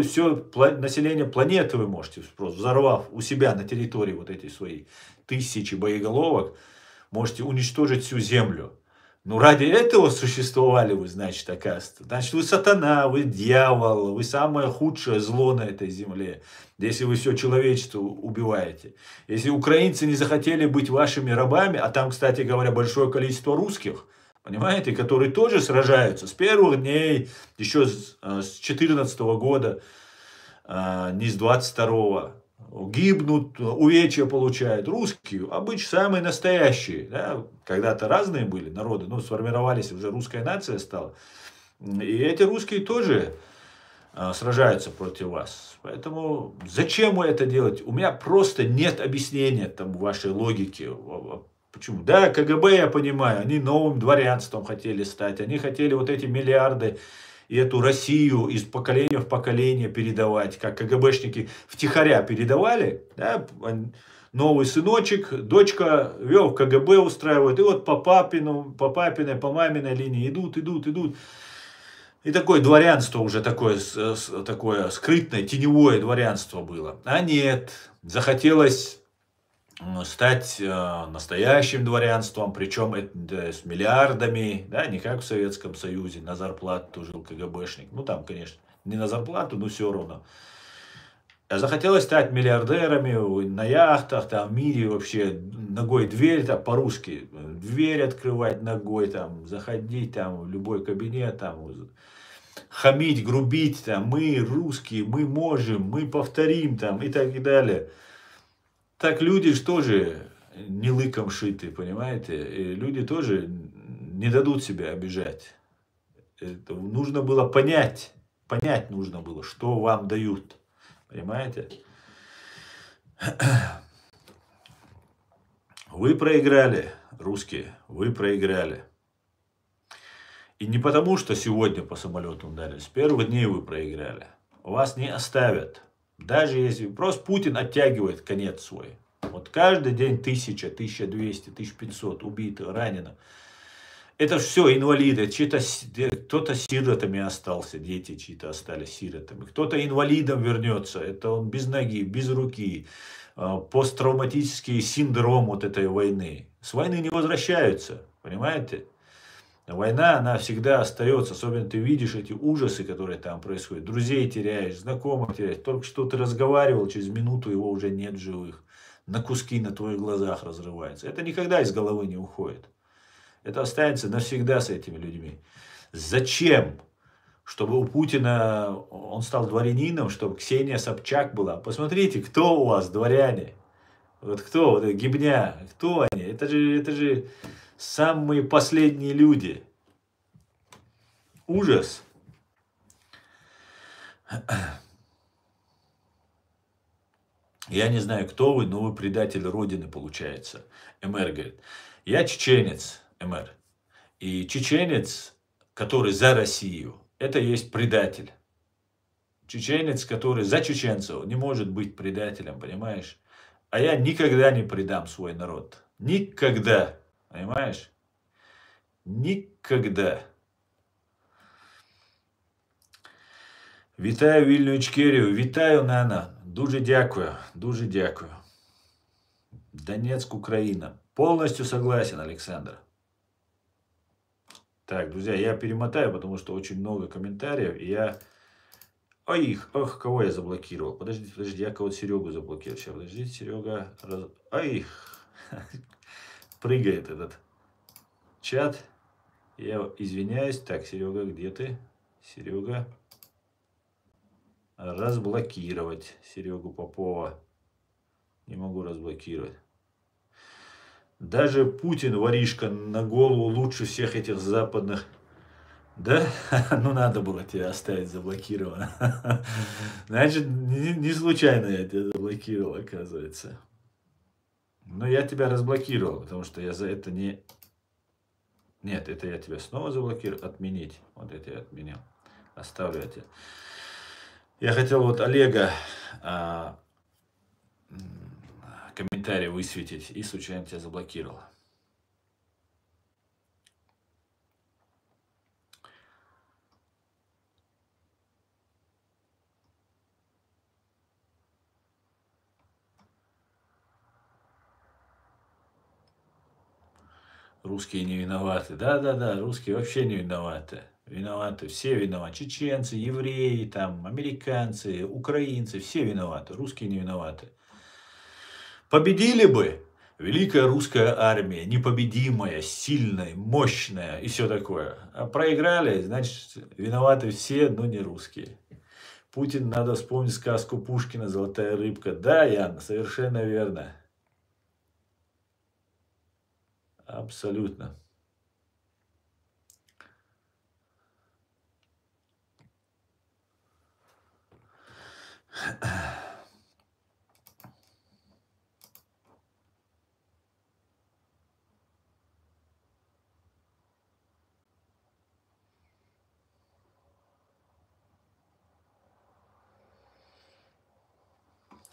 население планеты вы можете, просто взорвав у себя на территории вот эти свои тысячи боеголовок, можете уничтожить всю Землю. Ну, ради этого существовали вы, значит, оказывается. Значит, вы сатана, вы дьявол, вы самое худшее зло на этой земле, если вы все человечество убиваете. Если украинцы не захотели быть вашими рабами, а там, кстати говоря, большое количество русских, понимаете, которые тоже сражаются с первых дней, еще с 2014 года, не с 22-го. Гибнут, увечья получают. Русские, обычно самые настоящие. Да? Когда-то разные были народы, но сформировались, уже русская нация стала. И эти русские тоже сражаются против вас. Поэтому зачем вы это делаете? У меня просто нет объяснения там вашей логике. Почему? Да, КГБ, я понимаю, они новым дворянством хотели стать. Они хотели вот эти миллиарды и эту Россию из поколения в поколение передавать, как КГБшники втихаря передавали, да, новый сыночек, дочка, в КГБ устраивают. И вот по папиной, по маминой линии идут. И такое дворянство уже такое скрытное, теневое дворянство было. А нет, захотелось стать настоящим дворянством, причем с миллиардами, да, не как в Советском Союзе, на зарплату жил КГБшник. Ну, там, конечно, не на зарплату, но все равно. А захотелось стать миллиардерами на яхтах, там, в мире вообще, ногой дверь, там, по-русски, дверь открывать ногой, там, заходить, там, в любой кабинет, там, хамить, грубить, там, мы русские, мы можем, мы повторим, там, и так далее. Так люди же тоже не лыком шиты, понимаете? И люди тоже не дадут себя обижать. Это нужно было понять нужно было, что вам дают. Понимаете? Вы проиграли, русские, вы проиграли. И не потому, что сегодня по самолету ударили, с первых дней вы проиграли. Вас не оставят. Даже если просто Путин оттягивает конец свой. Вот каждый день 1000, 1200, 1500 убитых, раненых. Это все инвалиды. Кто-то сиротами остался, дети чьи-то остались сиротами. Кто-то инвалидом вернется. Это он без ноги, без руки. Посттравматический синдром вот этой войны. С войны не возвращаются. Понимаете? Война, она всегда остается. Особенно ты видишь эти ужасы, которые там происходят. Друзей теряешь, знакомых теряешь. Только что ты разговаривал, через минуту его уже нет в живых. На куски на твоих глазах разрывается. Это никогда из головы не уходит. Это останется навсегда с этими людьми. Зачем? Чтобы у Путина он стал дворянином, чтобы Ксения Собчак была. Посмотрите, кто у вас дворяне. Вот кто? Вот Гибня. Кто они? Это же самые последние люди. Ужас. Я не знаю, кто вы, но вы предатель Родины, получается. МР говорит, я чеченец, МР. И чеченец, который за Россию, это есть предатель. Чеченец, который за чеченцев, не может быть предателем, понимаешь? А я никогда не предам свой народ. Никогда. Понимаешь? Никогда. Вітаю вільну Ічкерію, вітаю, Нана. Дуже дякую, дуже дякую. Донецк, Украина. Полностью согласен, Александр. Так, друзья, я перемотаю, потому что очень много комментариев, и я... Ох, кого я заблокировал? Подождите, я кого-то Серегу заблокировал. Сейчас, подождите, Серега... Прыгает этот чат. Я извиняюсь. Так, Серега, где ты? Серега. Разблокировать Серегу Попова. Не могу разблокировать. Даже Путин, воришка, на голову лучше всех этих западных. Да? Ну, надо было тебя оставить заблокировано. Значит, не случайно я тебя заблокировал, оказывается. Но я тебя разблокировал, потому что я за это не... Нет, это я тебя снова заблокирую. Отменить. Вот это я отменил. Оставлю это. Я хотел вот Олега комментарий высветить и случайно тебя заблокировал. Русские не виноваты. Да, русские вообще не виноваты. Виноваты, все виноваты. Чеченцы, евреи, там, американцы, украинцы, все виноваты. Русские не виноваты. Победили бы великая русская армия, непобедимая, сильная, мощная и все такое. А проиграли, значит, виноваты все, но не русские. Путин, надо вспомнить сказку Пушкина «Золотая рыбка». Да, Ян, совершенно верно. Абсолютно.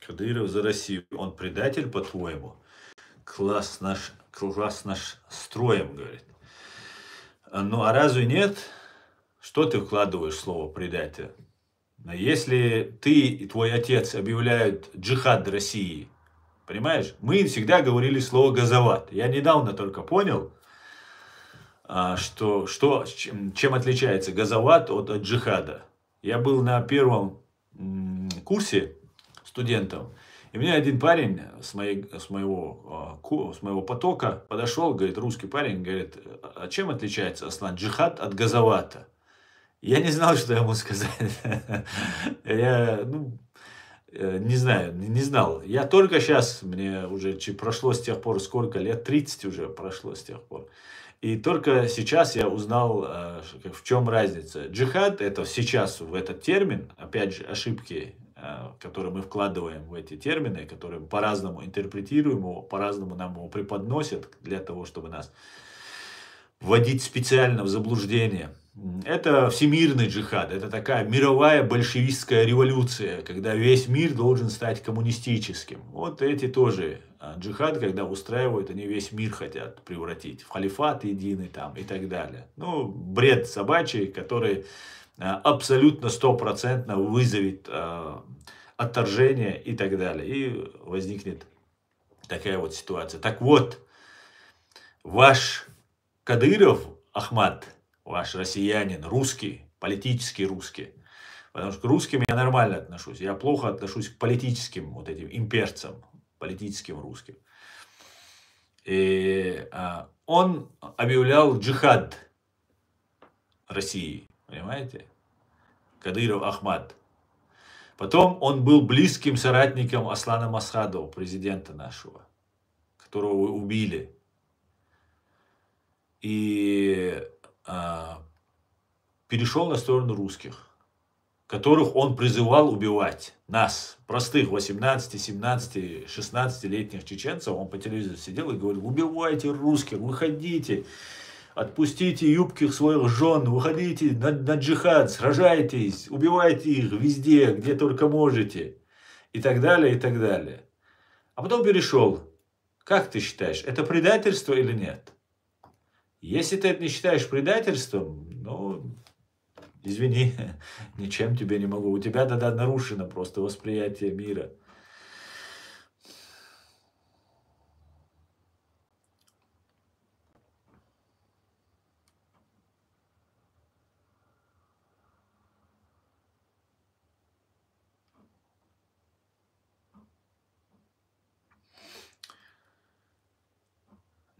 Кадыров за Россию. Он предатель, по-твоему? Класс наш строим, говорит. Ну, а разве нет? Что ты вкладываешь в слово предатель? Если ты и твой отец объявляют джихад России, понимаешь? Мы всегда говорили слово газоват. Я недавно только понял, чем отличается газоват от джихада. Я был на первом курсе студентом, и мне один парень с моего потока подошел, говорит, русский парень, говорит, а чем отличается, Аслан, джихад от газовата? Я не знал, что ему сказать. Я, не знаю, не знал. Я только сейчас, мне уже прошло с тех пор сколько лет, 30 уже прошло с тех пор. И только сейчас я узнал, в чем разница. Джихад, это сейчас в этот термин, опять же, ошибки, которые мы вкладываем в эти термины, которые по-разному интерпретируем его, по-разному нам его преподносят для того, чтобы нас вводить специально в заблуждение. Это всемирный джихад, это такая мировая большевистская революция, когда весь мир должен стать коммунистическим. Вот эти тоже джихад, когда устраивают, они весь мир хотят превратить в халифат единый там и так далее. Ну, бред собачий, который абсолютно стопроцентно вызовет отторжение и так далее. И возникнет такая вот ситуация. Так вот, ваш Кадыров Ахмад, ваш россиянин, русский, политический русский. Потому что к русским я нормально отношусь. Я плохо отношусь к политическим вот этим имперцам, политическим русским. И он объявлял джихад России. Понимаете? Кадыров Ахмад. Потом он был близким соратником Аслана Масхадова, президента нашего, которого вы убили. И перешел на сторону русских, которых он призывал убивать нас, простых 18, 17, 16-летних чеченцев. Он по телевизору сидел и говорил, убивайте русских, выходите, отпустите юбки своих жен, выходите на джихад, сражайтесь, убивайте их везде, где только можете. И так далее, и так далее. А потом перешел. Как ты считаешь, это предательство или нет? Если ты это не считаешь предательством, ну, извини, ничем тебе не могу. У тебя тогда нарушено просто восприятие мира.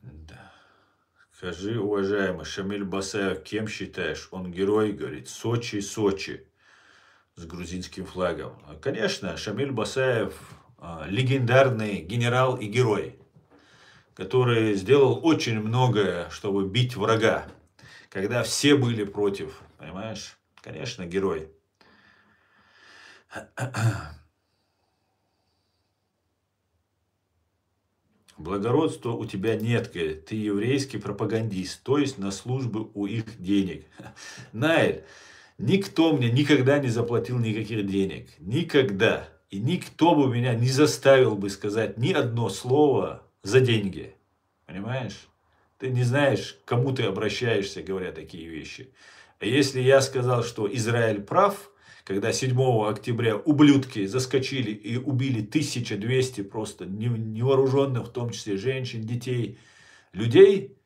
Да. Скажи, уважаемый Шамиль Басаев, кем считаешь? Он герой, говорит, Сочи, Сочи, с грузинским флагом. Конечно, Шамиль Басаев легендарный генерал и герой, который сделал очень многое, чтобы бить врага, когда все были против, понимаешь? Конечно, герой. Благородства у тебя нет, говорит, ты еврейский пропагандист, то есть на службу у их денег. Наиль, никто мне никогда не заплатил никаких денег, никогда. И никто бы меня не заставил бы сказать ни одно слово за деньги, понимаешь? Ты не знаешь, к кому ты обращаешься, говоря такие вещи. А если я сказал, что Израиль прав, когда 7 октября ублюдки заскочили и убили 1200 просто невооруженных, в том числе женщин, детей, людей,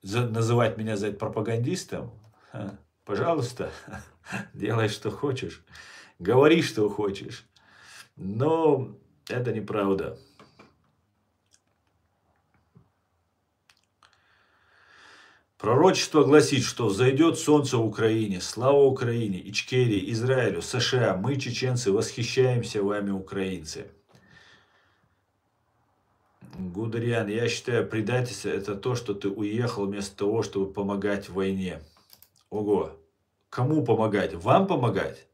называть меня за это пропагандистом, пожалуйста, делай, что хочешь, говори, что хочешь. Но это неправда. Пророчество гласит, что взойдет солнце в Украине, слава Украине, Ичкерии, Израилю, США. Мы, чеченцы, восхищаемся вами, украинцы. Гудериан, я считаю, предательство это то, что ты уехал вместо того, чтобы помогать в войне. Ого, кому помогать? Вам помогать?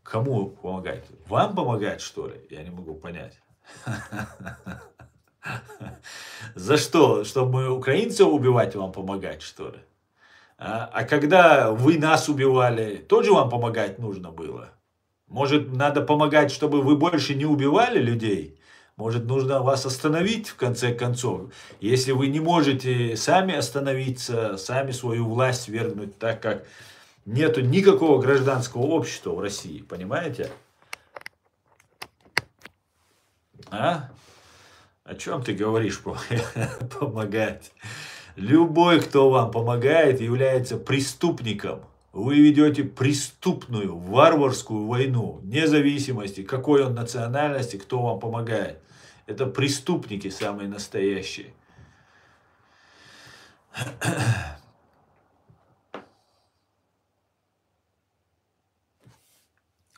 Кому помогать? Вам помогать, что ли? Я не могу понять. За что? Чтобы украинцев убивать вам помогать, что ли? А когда вы нас убивали, тоже вам помогать нужно было? Может, надо помогать, чтобы вы больше не убивали людей? Может, нужно вас остановить в конце концов? Если вы не можете сами остановиться, сами свою власть свергнуть, так как нету никакого гражданского общества в России, понимаете? А? О чем ты говоришь, помогать? Любой, кто вам помогает, является преступником. Вы ведете преступную, варварскую войну, вне зависимости, какой он национальности, кто вам помогает. Это преступники самые настоящие.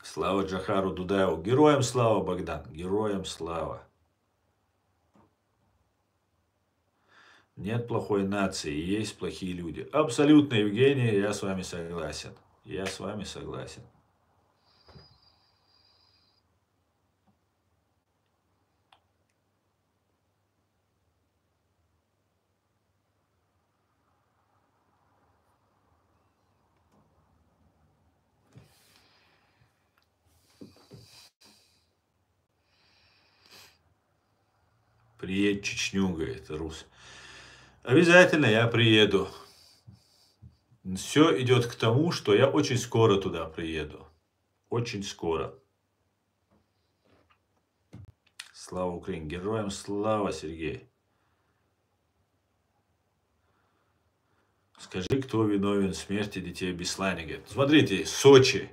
Слава Джахару Дудаеву. Героям слава, Богдан. Героям слава. Нет плохой нации, есть плохие люди. Абсолютно, Евгений, я с вами согласен. Я с вами согласен. Приедь в Чечню, говорит Рус. Обязательно я приеду. Все идет к тому, что я очень скоро туда приеду. Очень скоро. Слава Украине. Героям слава, Сергей. Скажи, кто виновен в смерти детей в Беслане? Говорит, смотрите, Сочи.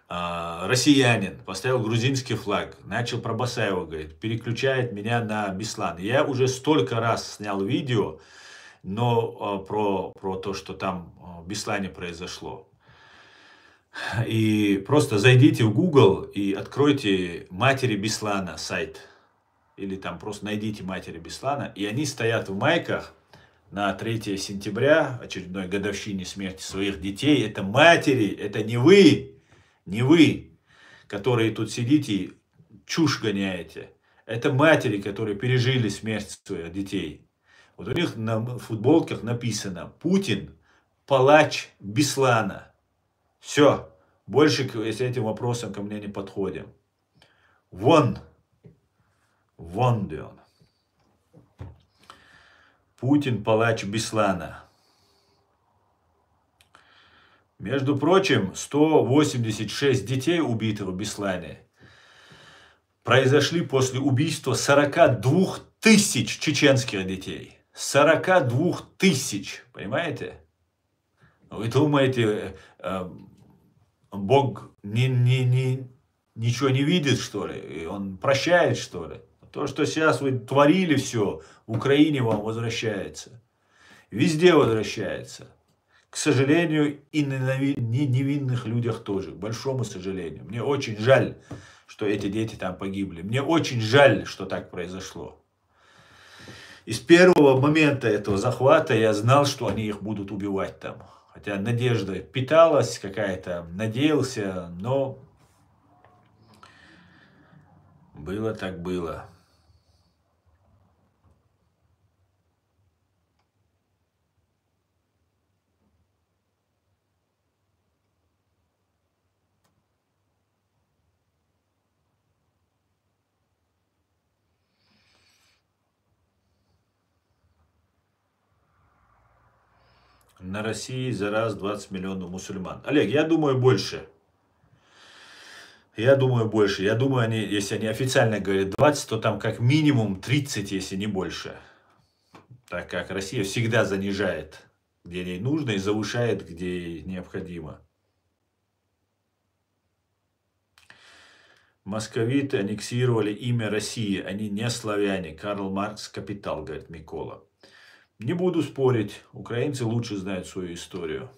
Россиянин поставил грузинский флаг, начал про Басаева, говорит, переключает меня на Беслан. Я уже столько раз снял видео, но про то, что там в Беслане произошло. И просто зайдите в Google и откройте «Матери Беслана» сайт. Или там просто найдите «Матери Беслана». И они стоят в майках на 3 сентября, очередной годовщине смерти своих детей. Это матери, это не вы. Не вы, которые тут сидите, чушь гоняете. Это матери, которые пережили смерть своих детей. Вот у них на футболках написано «Путин, палач Беслана». Все. Больше с этим вопросом ко мне не подходим. Вон. Вон где он. Путин, палач Беслана. Между прочим, 186 детей, убитых в Беслане, произошли после убийства 42 тысяч чеченских детей. 42 тысяч, понимаете? Вы думаете, Бог ничего не видит, что ли? И Он прощает, что ли? То, что сейчас вы творили все, в Украине вам возвращается. Везде возвращается. К сожалению, и на невинных людях тоже. К большому сожалению. Мне очень жаль, что эти дети там погибли. Мне очень жаль, что так произошло. И с первого момента этого захвата я знал, что они их будут убивать там. Хотя надежда питалась какая-то, надеялся, но было так было. На России за раз 20 миллионов мусульман. Олег, я думаю больше. Я думаю больше. Я думаю, если они официально говорят 20, то там как минимум 30, если не больше. Так как Россия всегда занижает, где ей нужно, и завышает, где ей необходимо. Московиты аннексировали имя России, они не славяне. Карл Маркс «Капитал», говорит Микола. Не буду спорить, украинцы лучше знают свою историю.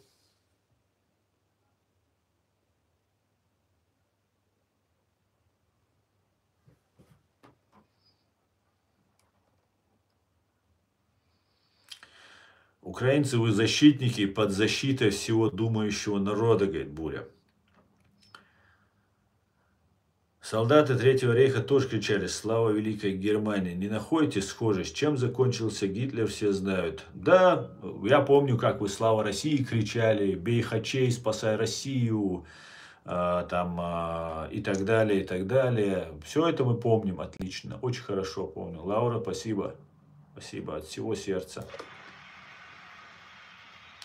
Украинцы вы защитники под защитой всего думающего народа, говорит Буря. Солдаты Третьего рейха тоже кричали «Слава Великой Германии». Не находите схожесть? Чем закончился Гитлер, все знают. Да, я помню, как вы «Слава России» кричали, «Бей хачей, спасай Россию». и так далее, и так далее. Все это мы помним отлично, очень хорошо помню. Лаура, спасибо. Спасибо от всего сердца.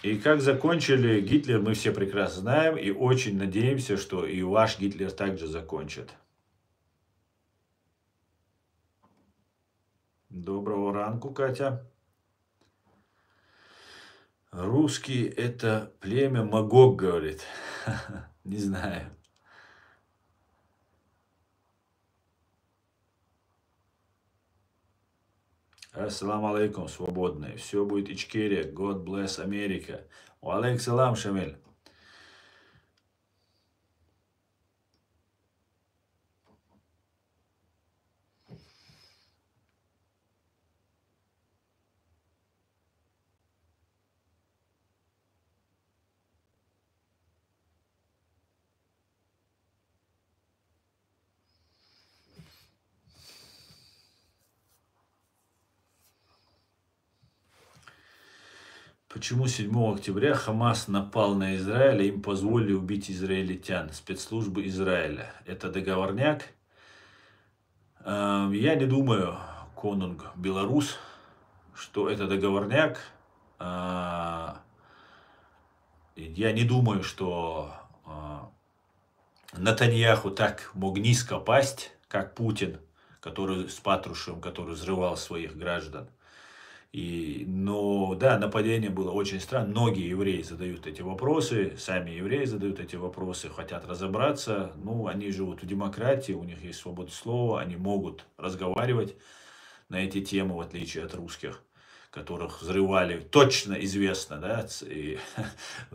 И как закончили Гитлер, мы все прекрасно знаем, и очень надеемся, что и ваш Гитлер также закончит. Доброго ранку, Катя. Русский это племя Магог, говорит. Не знаю. Ассаламу алейкум, свободные. Все будет Ичкерия. God bless Америка. Уалейк салам, Шамиль. Почему 7 октября Хамас напал на Израиль, и им позволили убить израильтян, спецслужбы Израиля? Это договорняк? Я не думаю, конунг Беларус, что это договорняк. Я не думаю, что Натаньяху так мог низко пасть, как Путин, который с Патрушевым, который взрывал своих граждан. Но да, нападение было очень странно. Многие евреи задают эти вопросы, сами евреи задают эти вопросы, хотят разобраться. Ну, они живут в демократии, у них есть свобода слова, они могут разговаривать на эти темы, в отличие от русских, которых взрывали, точно известно, да, и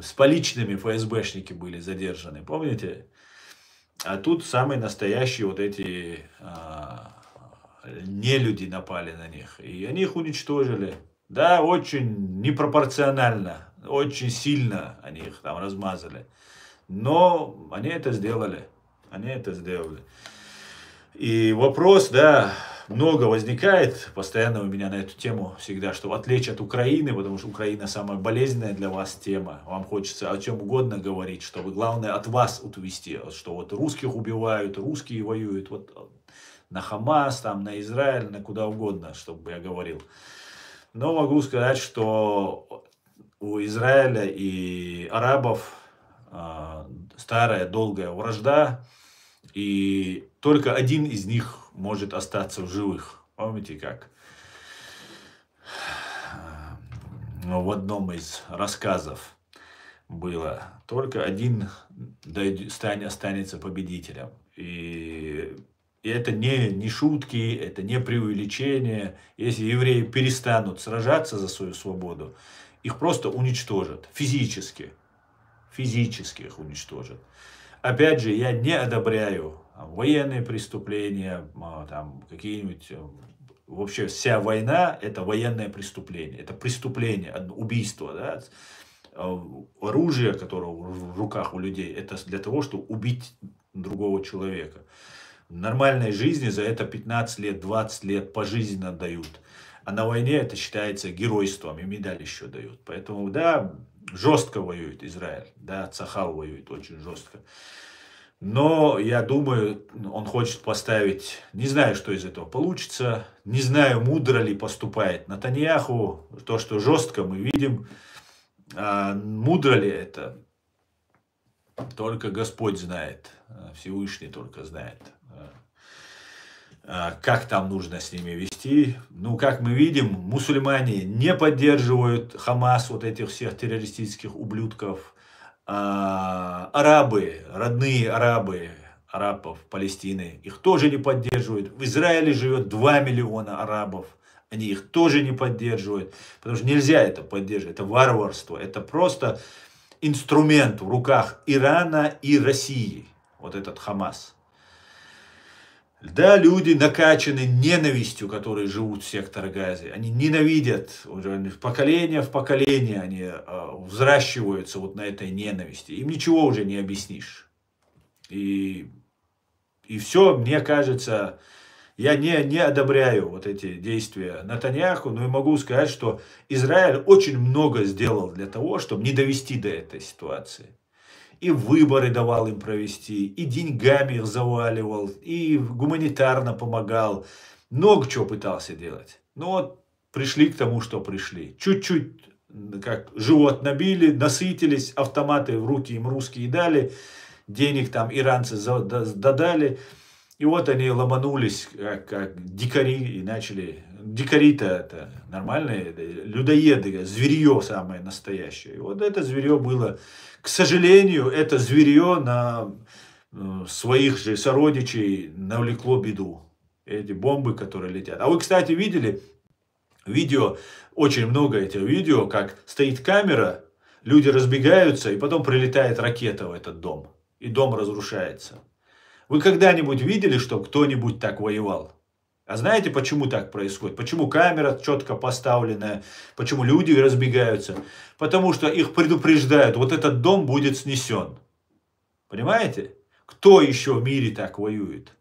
с поличными ФСБшники были задержаны, помните? А тут самые настоящие вот эти нелюди напали на них, и они их уничтожили. Да, очень непропорционально, очень сильно они их там размазали. Но они это сделали. Они это сделали. И вопрос, да, много возникает постоянно у меня на эту тему всегда, что в отличие от Украины, потому что Украина самая болезненная для вас тема, вам хочется о чем угодно говорить, чтобы главное от вас увести, что вот русских убивают, русские воюют, вот на Хамас, там, на Израиль, на куда угодно, чтобы я говорил. Но могу сказать, что у Израиля и арабов старая долгая вражда, и только один из них может остаться в живых. Помните как? В одном из рассказов было. Только один останется победителем. И это не шутки, это не преувеличение. Если евреи перестанут сражаться за свою свободу, их просто уничтожат физически. Физически их уничтожат. Опять же, я не одобряю военные преступления, там какие-нибудь... Вообще вся война – это военное преступление. Это преступление, убийство. Да? Оружие, которое в руках у людей, это для того, чтобы убить другого человека. В нормальной жизни за это 15 лет, 20 лет пожизненно дают. А на войне это считается геройством, и медаль еще дают. Поэтому, да, жестко воюет Израиль. Да, Цахал воюет очень жестко. Но я думаю, он хочет поставить, не знаю, что из этого получится, не знаю, мудро ли поступает Натаньяху, то, что жестко мы видим, мудро ли это, только Господь знает, Всевышний только знает, как там нужно с ними вести. Ну, как мы видим, мусульмане не поддерживают Хамас, вот этих всех террористических ублюдков. Арабы, родные арабов Палестины, их тоже не поддерживают. В Израиле живет 2 миллиона арабов, они их тоже не поддерживают, потому что нельзя это поддерживать, это варварство, это просто инструмент в руках Ирана и России, вот этот Хамас. Да, люди накачаны ненавистью, которые живут в секторе Газы. Они ненавидят, уже поколение в поколение они взращиваются вот на этой ненависти. Им ничего уже не объяснишь. И все, мне кажется, я не одобряю вот эти действия Натаньяху, но и могу сказать, что Израиль очень много сделал для того, чтобы не довести до этой ситуации. и выборы давал им провести, и деньгами их заваливал, и гуманитарно помогал. Много чего пытался делать. Но вот пришли к тому, что пришли. Чуть-чуть как живот набили, насытились, автоматы в руки им русские дали, денег там иранцы додали. И вот они ломанулись, как дикари, и начали... Дикари-то это нормальные, людоеды, зверье самое настоящее. И вот это зверье было... К сожалению, это зверье на своих же сородичей навлекло беду. Эти бомбы, которые летят. А вы, кстати, видели видео, очень много этих видео, как стоит камера, люди разбегаются, и потом прилетает ракета в этот дом. И дом разрушается. Вы когда-нибудь видели, что кто-нибудь так воевал? А знаете, почему так происходит? Почему камера четко поставленная? Почему люди разбегаются? Потому что их предупреждают, вот этот дом будет снесен. Понимаете? Кто еще в мире так воюет?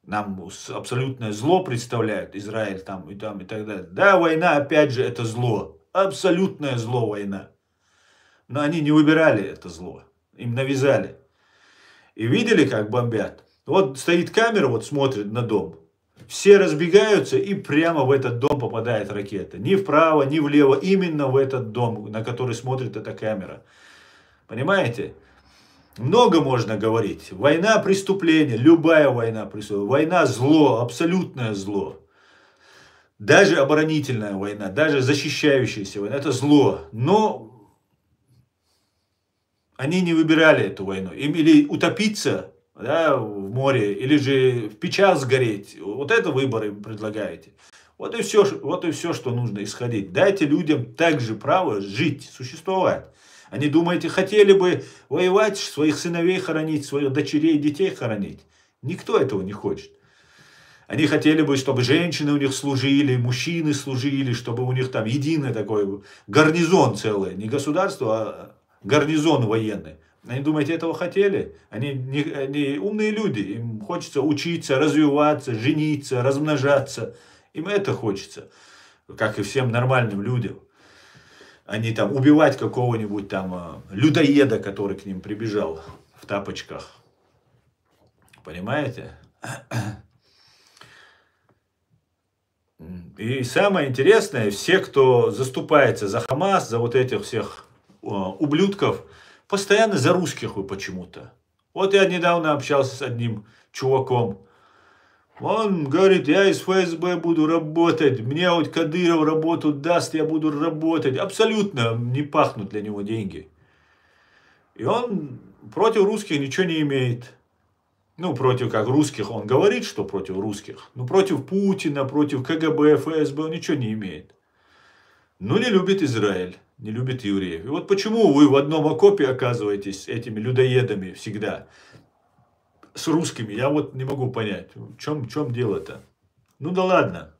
Нам абсолютное зло представляют, Израиль там и так далее. Да, война, опять же, это зло. Абсолютное зло война. Но они не выбирали это зло. Им навязали. И видели, как бомбят? Вот стоит камера, вот смотрит на дом. Все разбегаются, и прямо в этот дом попадает ракета. Ни вправо, ни влево. Именно в этот дом, на который смотрит эта камера. Понимаете? Много можно говорить. Война преступление. Любая война преступление. Война зло. Абсолютное зло. Даже оборонительная война. Даже защищающаяся война. Это зло. Но они не выбирали эту войну. Им или утопиться, да, в море, или же в печах сгореть. Вот это выбор им предлагаете. Вот и все, что нужно исходить. Дайте людям также право жить, существовать. Они, думаете, хотели бы воевать, своих сыновей хоронить, своих дочерей, детей хоронить? Никто этого не хочет. Они хотели бы, чтобы женщины у них служили, мужчины служили, чтобы у них там единый такой гарнизон целый. Не государство, а гарнизон военный. Они, думаете, этого хотели? Они умные люди. Им хочется учиться, развиваться, жениться, размножаться. Им это хочется. Как и всем нормальным людям. А не там убивать какого-нибудь там людоеда, который к ним прибежал в тапочках. Понимаете? И самое интересное, все, кто заступается за Хамас, за вот этих всех ублюдков, постоянно за русских вы почему-то. Вот я недавно общался с одним чуваком. Он говорит, я из ФСБ буду работать, мне вот Кадыров работу даст, я буду работать. Абсолютно не пахнут для него деньги. И он против русских ничего не имеет. Ну, против как русских, он говорит, что против русских. Но против Путина, против КГБ, ФСБ он ничего не имеет. Но не любит Израиль, не любит евреев. И вот почему вы в одном окопе оказываетесь этими людоедами всегда? С русскими, я вот не могу понять, в чем дело-то. Ну да ладно.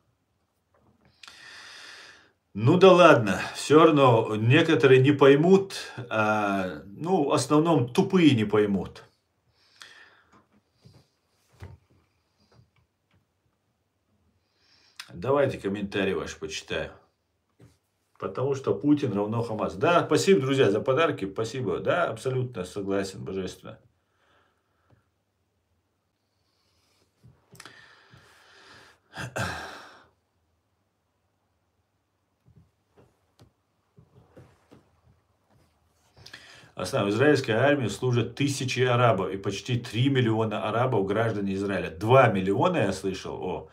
Ну да ладно, все равно некоторые не поймут, ну в основном тупые не поймут. Давайте комментарий ваш почитаю. Потому что Путин равно Хамас. Да, спасибо, друзья, за подарки, спасибо. Да, абсолютно согласен, божественно. В израильской армии служат тысячи арабов и почти 3 миллиона арабов граждане Израиля. 2 миллиона я слышал.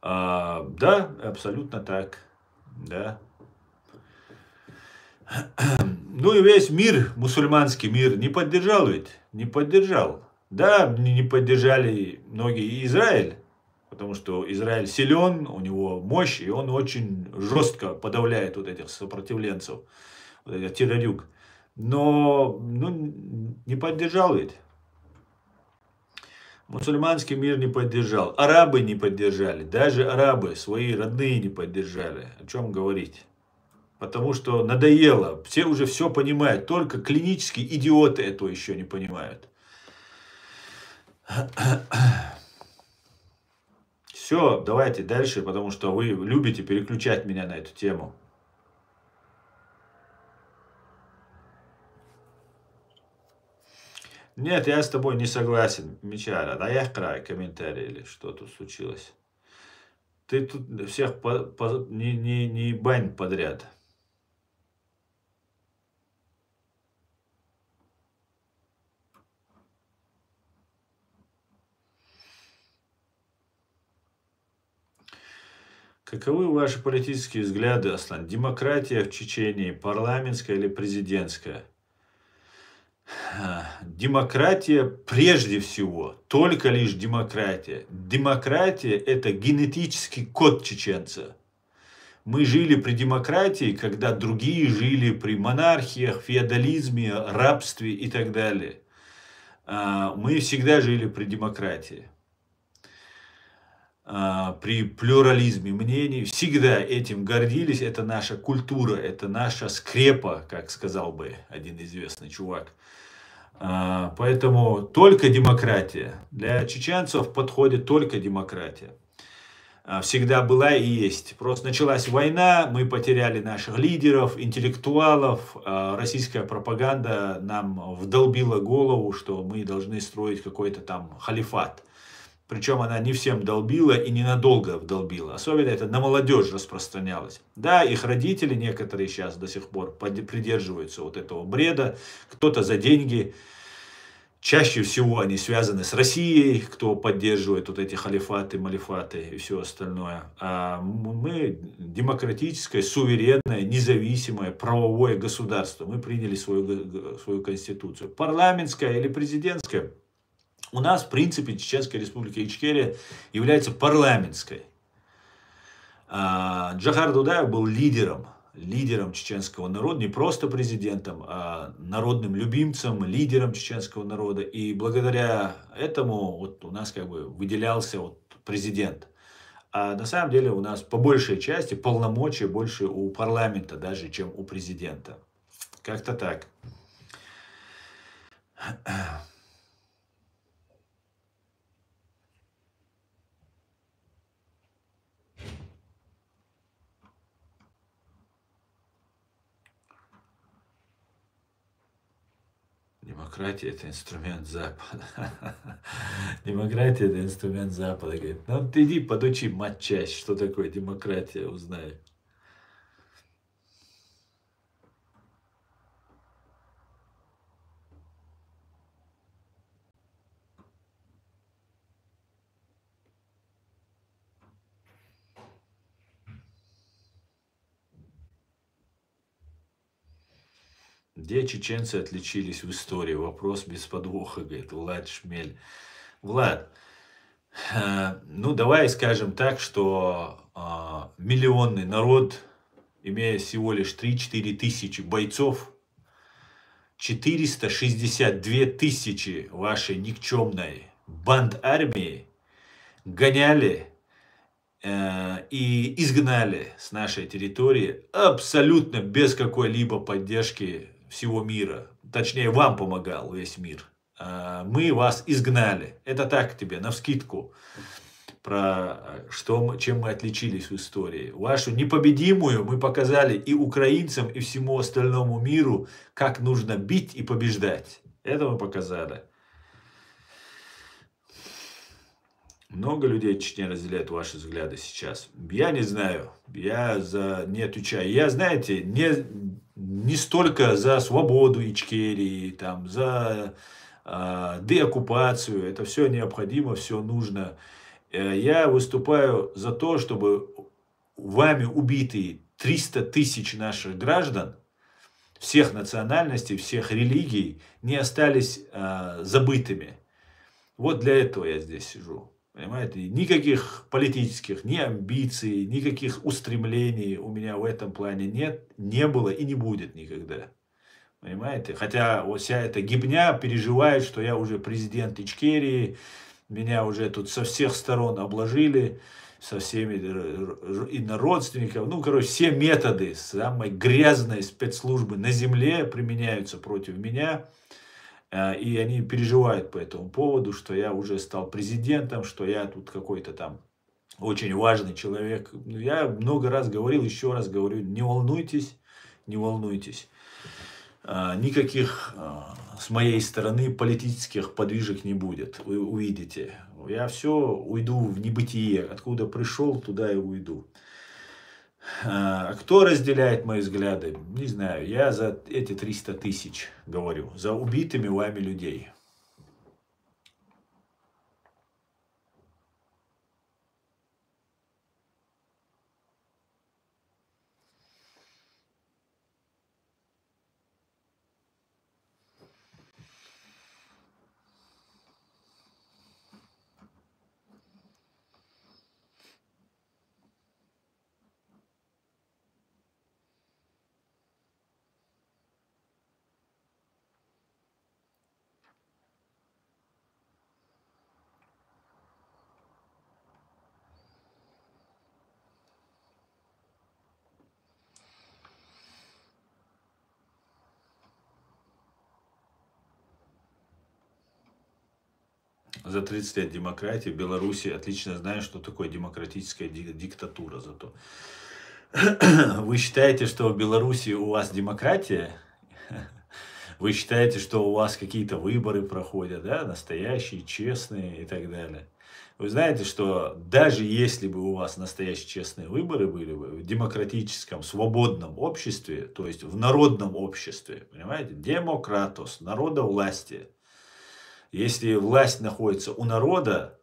Да, абсолютно так. Да. Ну и весь мир, мусульманский мир, не поддержал ведь. Не поддержал. Да, не поддержали многие и Израиль. Потому что Израиль силен, у него мощь, и он очень жестко подавляет вот этих сопротивленцев, вот этих террорюк. Но не поддержал ведь. Мусульманский мир не поддержал. Арабы не поддержали. Даже арабы свои родные не поддержали. О чем говорить? Потому что надоело. Все уже все понимают. Только клинические идиоты этого еще не понимают. Все, давайте дальше, потому что вы любите переключать меня на эту тему. Нет, я с тобой не согласен, Мичара. Да я край комментарий или что тут случилось. Ты тут всех не бань подряд. Каковы ваши политические взгляды, Аслан? Демократия в Чечении парламентская или президентская? Демократия прежде всего, только лишь демократия. Демократия – это генетический код чеченца. Мы жили при демократии, когда другие жили при монархиях, феодализме, рабстве и так далее. Мы всегда жили при демократии, при плюрализме мнений. Всегда этим гордились. Это наша культура, это наша скрепа, как сказал бы один известный чувак. Поэтому только демократия. Для чеченцев подходит только демократия. Всегда была и есть. Просто началась война, мы потеряли наших лидеров, интеллектуалов. Российская пропаганда нам вдолбила голову, что мы должны строить какой-то там халифат. Причем она не всем долбила и ненадолго вдолбила. Особенно это на молодежь распространялось. Да, их родители некоторые сейчас до сих пор придерживаются вот этого бреда. Кто-то за деньги. Чаще всего они связаны с Россией, кто поддерживает вот эти халифаты, малифаты и все остальное. А мы демократическое, суверенное, независимое, правовое государство. Мы приняли свою конституцию. Парламентская или президентская. У нас, в принципе, Чеченская республика Ичкерия является парламентской. Джохар Дудаев был лидером чеченского народа, не просто президентом, а народным любимцем, лидером чеченского народа. И благодаря этому вот у нас как бы выделялся вот президент. А на самом деле у нас по большей части полномочия больше у парламента даже, чем у президента. Как-то так. Демократия – это инструмент Запада. Демократия – это инструмент Запада. Говорит, ну ты иди подучи матчасть, что такое демократия, узнай. Где чеченцы отличились в истории? Вопрос без подвоха, говорит Влад Шмель. Влад, ну давай скажем так, что миллионный народ, имея всего лишь 3-4 тысячи бойцов, 462 тысячи вашей никчемной банд-армии гоняли и изгнали с нашей территории абсолютно без какой-либо поддержки всего мира. Точнее, вам помогал весь мир. Мы вас изгнали. Это так тебе, навскидку, про чем мы отличились в истории. Вашу непобедимую мы показали и украинцам, и всему остальному миру, как нужно бить и побеждать. Это мы показали. Много людей в Чечне разделяют ваши взгляды сейчас. Я не знаю. Я не отвечаю. Я, знаете, не столько за свободу Ичкерии, там, за деоккупацию. Это все необходимо, все нужно. Я выступаю за то, чтобы вами убитые 300 тысяч наших граждан, всех национальностей, всех религий, не остались забытыми. Вот для этого я здесь сижу. Понимаете, никаких политических ни амбиций, никаких устремлений у меня в этом плане нет, не было и не будет никогда. Понимаете? Хотя вот вся эта гибня переживает, что я уже президент Ичкерии, меня уже тут со всех сторон обложили, со всеми родственников. Ну, короче, все методы самой грязной спецслужбы на земле применяются против меня. И они переживают по этому поводу, что я уже стал президентом, что я тут какой-то там очень важный человек. Я много раз говорил, еще раз говорю, не волнуйтесь, не волнуйтесь. никаких с моей стороны политических подвижек не будет. Вы увидите. Я все уйду в небытие. Откуда пришел, туда и уйду. Кто разделяет мои взгляды? Не знаю. Я за эти 300 тысяч говорю. За убитыми вами людей. За 30 лет демократии в Беларуси отлично знаю, что такое демократическая диктатура зато. Вы считаете, что в Беларуси у вас демократия? Вы считаете, что у вас какие-то выборы проходят, да, настоящие, честные и так далее? Вы знаете, что даже если бы у вас настоящие честные выборы были бы в демократическом, свободном обществе, то есть в народном обществе, понимаете, демократос, народовластие, если власть находится у народа,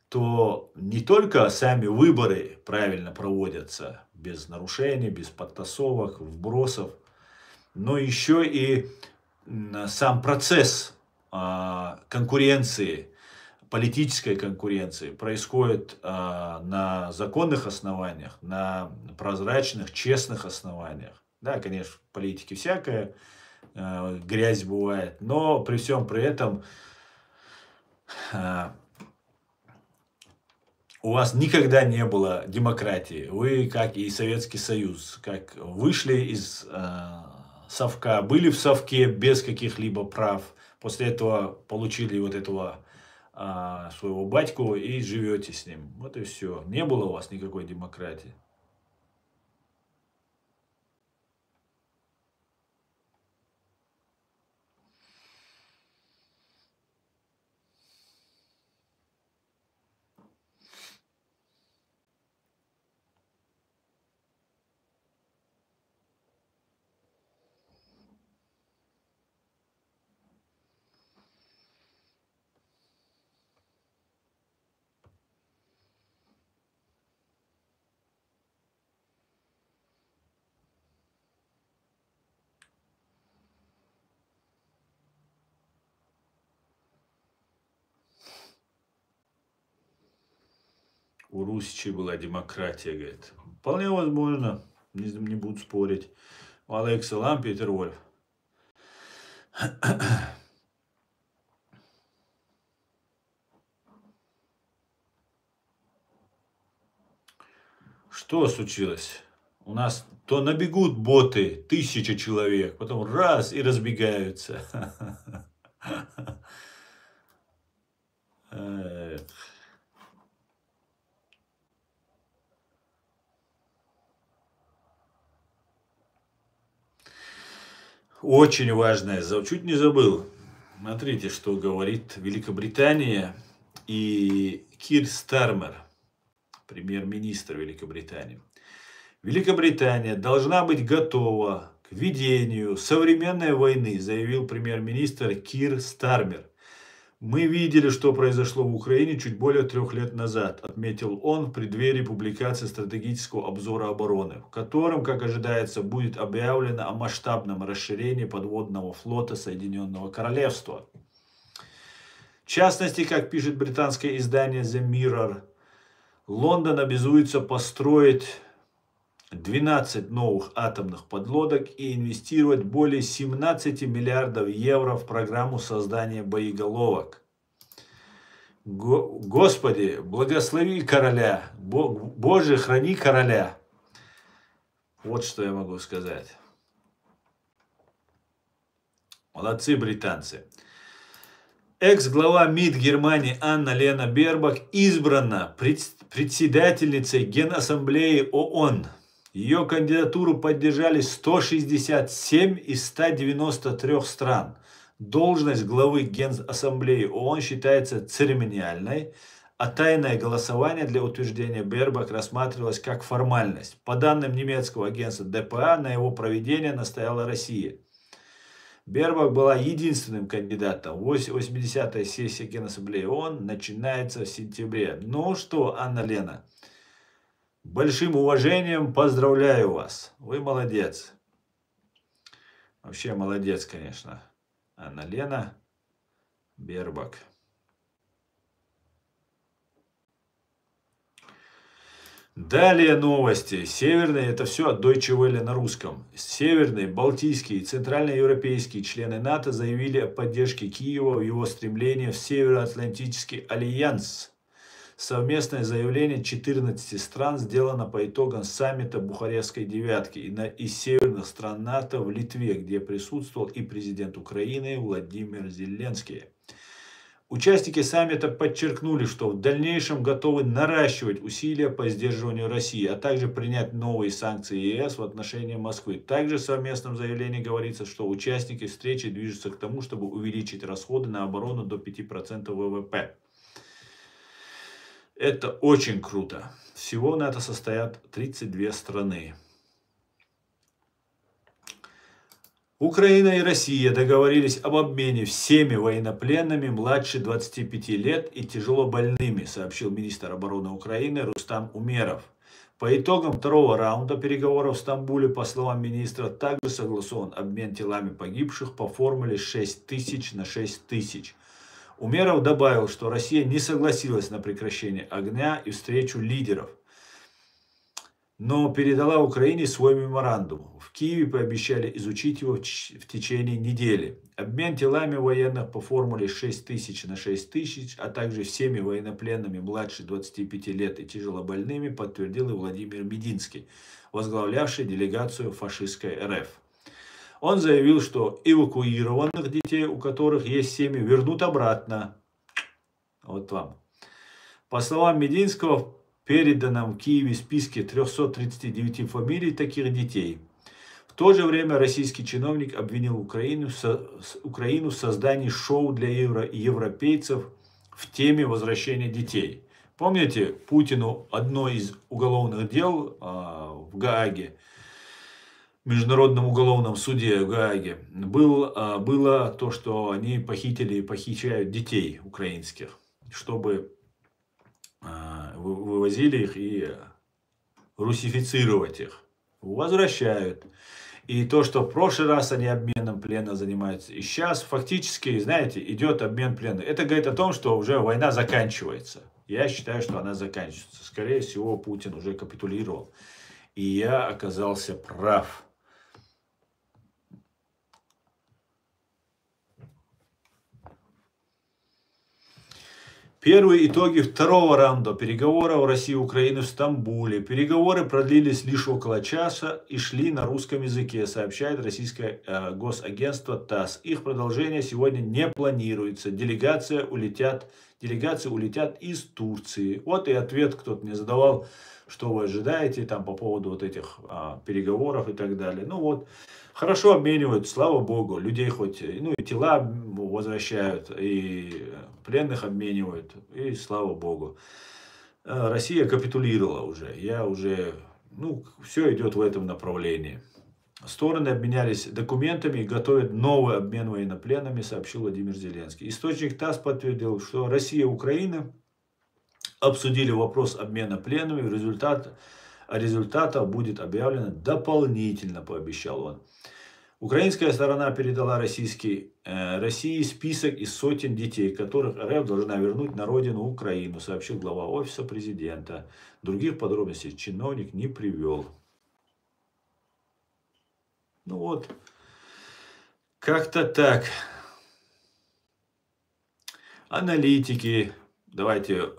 то не только сами выборы правильно проводятся, без нарушений, без подтасовок, вбросов, но еще и сам процесс конкуренции, политической конкуренции происходит на законных основаниях, на прозрачных, честных основаниях. Да, конечно, в политике всякая грязь бывает, но при всем при этом у вас никогда не было демократии. Вы, как и Советский Союз, как вышли из совка, были в совке без каких-либо прав, после этого получили вот этого своего батьку и живете с ним. Вот и все. Не было у вас никакой демократии. У Русичей была демократия, говорит. Вполне возможно, не буду спорить. Алейк салам, Питер Вольф. Что случилось? У нас то набегут боты, 1000 человек, потом раз и разбегаются. Очень важное, чуть не забыл. Смотрите, что говорит Великобритания и Кир Стармер, премьер-министр Великобритании. Великобритания должна быть готова к ведению современной войны, заявил премьер-министр Кир Стармер. Мы видели, что произошло в Украине чуть более 3 лет назад, отметил он в преддверии публикации стратегического обзора обороны, в котором, как ожидается, будет объявлено о масштабном расширении подводного флота Соединенного Королевства. В частности, как пишет британское издание The Mirror, Лондон обязуется построить 12 новых атомных подлодок и инвестировать более 17 миллиардов евро в программу создания боеголовок. Господи, благослови короля, Боже, храни короля. Вот что я могу сказать. Молодцы британцы. Экс-глава МИД Германии Анна-Лена Бербак избрана председательницей Генассамблеи ООН. Ее кандидатуру поддержали 167 из 193 стран. Должность главы Генассамблеи ООН считается церемониальной, а тайное голосование для утверждения Бербак рассматривалось как формальность. По данным немецкого агентства ДПА, на его проведение настояла Россия. Бербак была единственным кандидатом. 80-я сессия Генассамблеи ООН начинается в сентябре. Ну что, Анна-Лена, большим уважением поздравляю вас. Вы молодец. Вообще молодец, конечно. Анна-Лена Бербак. Далее новости. Северные, это все от Deutsche Welle на русском. Северные, балтийские и центральноевропейские члены НАТО заявили о поддержке Киева в его стремлении в Североатлантический альянс. Совместное заявление 14 стран сделано по итогам саммита Бухарестской девятки из северных стран НАТО в Литве, где присутствовал и президент Украины Владимир Зеленский. Участники саммита подчеркнули, что в дальнейшем готовы наращивать усилия по сдерживанию России, а также принять новые санкции ЕС в отношении Москвы. Также в совместном заявлении говорится, что участники встречи движутся к тому, чтобы увеличить расходы на оборону до 5% ВВП. Это очень круто. Всего на это состоят 32 страны. Украина и Россия договорились об обмене всеми военнопленными младше 25 лет и тяжело больными, сообщил министр обороны Украины Рустам Умеров. По итогам второго раунда переговоров в Стамбуле, по словам министра, также согласован обмен телами погибших по формуле 6000 на 6000. Умеров добавил, что Россия не согласилась на прекращение огня и встречу лидеров, но передала Украине свой меморандум. В Киеве пообещали изучить его в течение недели. Обмен телами военных по формуле 6000 на 6000, а также всеми военнопленными младше 25 лет и тяжелобольными подтвердил и Владимир Мединский, возглавлявший делегацию фашистской РФ. Он заявил, что эвакуированных детей, у которых есть семьи, вернут обратно. Вот вам. По словам Мединского, в переданном в Киеве списке 339 фамилий таких детей. В то же время российский чиновник обвинил Украину в создании шоу для европейцев в теме возвращения детей. Помните, Путину одно из уголовных дел в Гааге, в Международном уголовном суде в Гааге, было то, что они похитили и похищают детей украинских, чтобы вывозили их и русифицировать их. Возвращают. И то, что в прошлый раз они обменом плена занимаются, и сейчас фактически, знаете, идет обмен плена. Это говорит о том, что уже война заканчивается. Я считаю, что она заканчивается. Скорее всего, Путин уже капитулировал. И я оказался прав. Первые итоги второго раунда переговоров России и Украины в Стамбуле. Переговоры продлились лишь около часа и шли на русском языке, сообщает российское госагентство ТАСС. Их продолжение сегодня не планируется. Делегации улетят из Турции. Вот и ответ, кто-то мне задавал, что вы ожидаете там по поводу вот этих переговоров и так далее. Ну вот. Хорошо обменивают, слава богу, людей хоть, ну и тела возвращают, и пленных обменивают, и слава богу. Россия капитулировала уже, все идет в этом направлении. Стороны обменялись документами и готовят новый обмен военнопленными, сообщил Владимир Зеленский. Источник ТАСС подтвердил, что Россия и Украина обсудили вопрос обмена пленными, результатов будет объявлено дополнительно, пообещал он. Украинская сторона передала России список из сотен детей, которых РФ должна вернуть на родину Украину, сообщил глава офиса президента. Других подробностей чиновник не привел. Ну вот, как-то так. Аналитики, давайте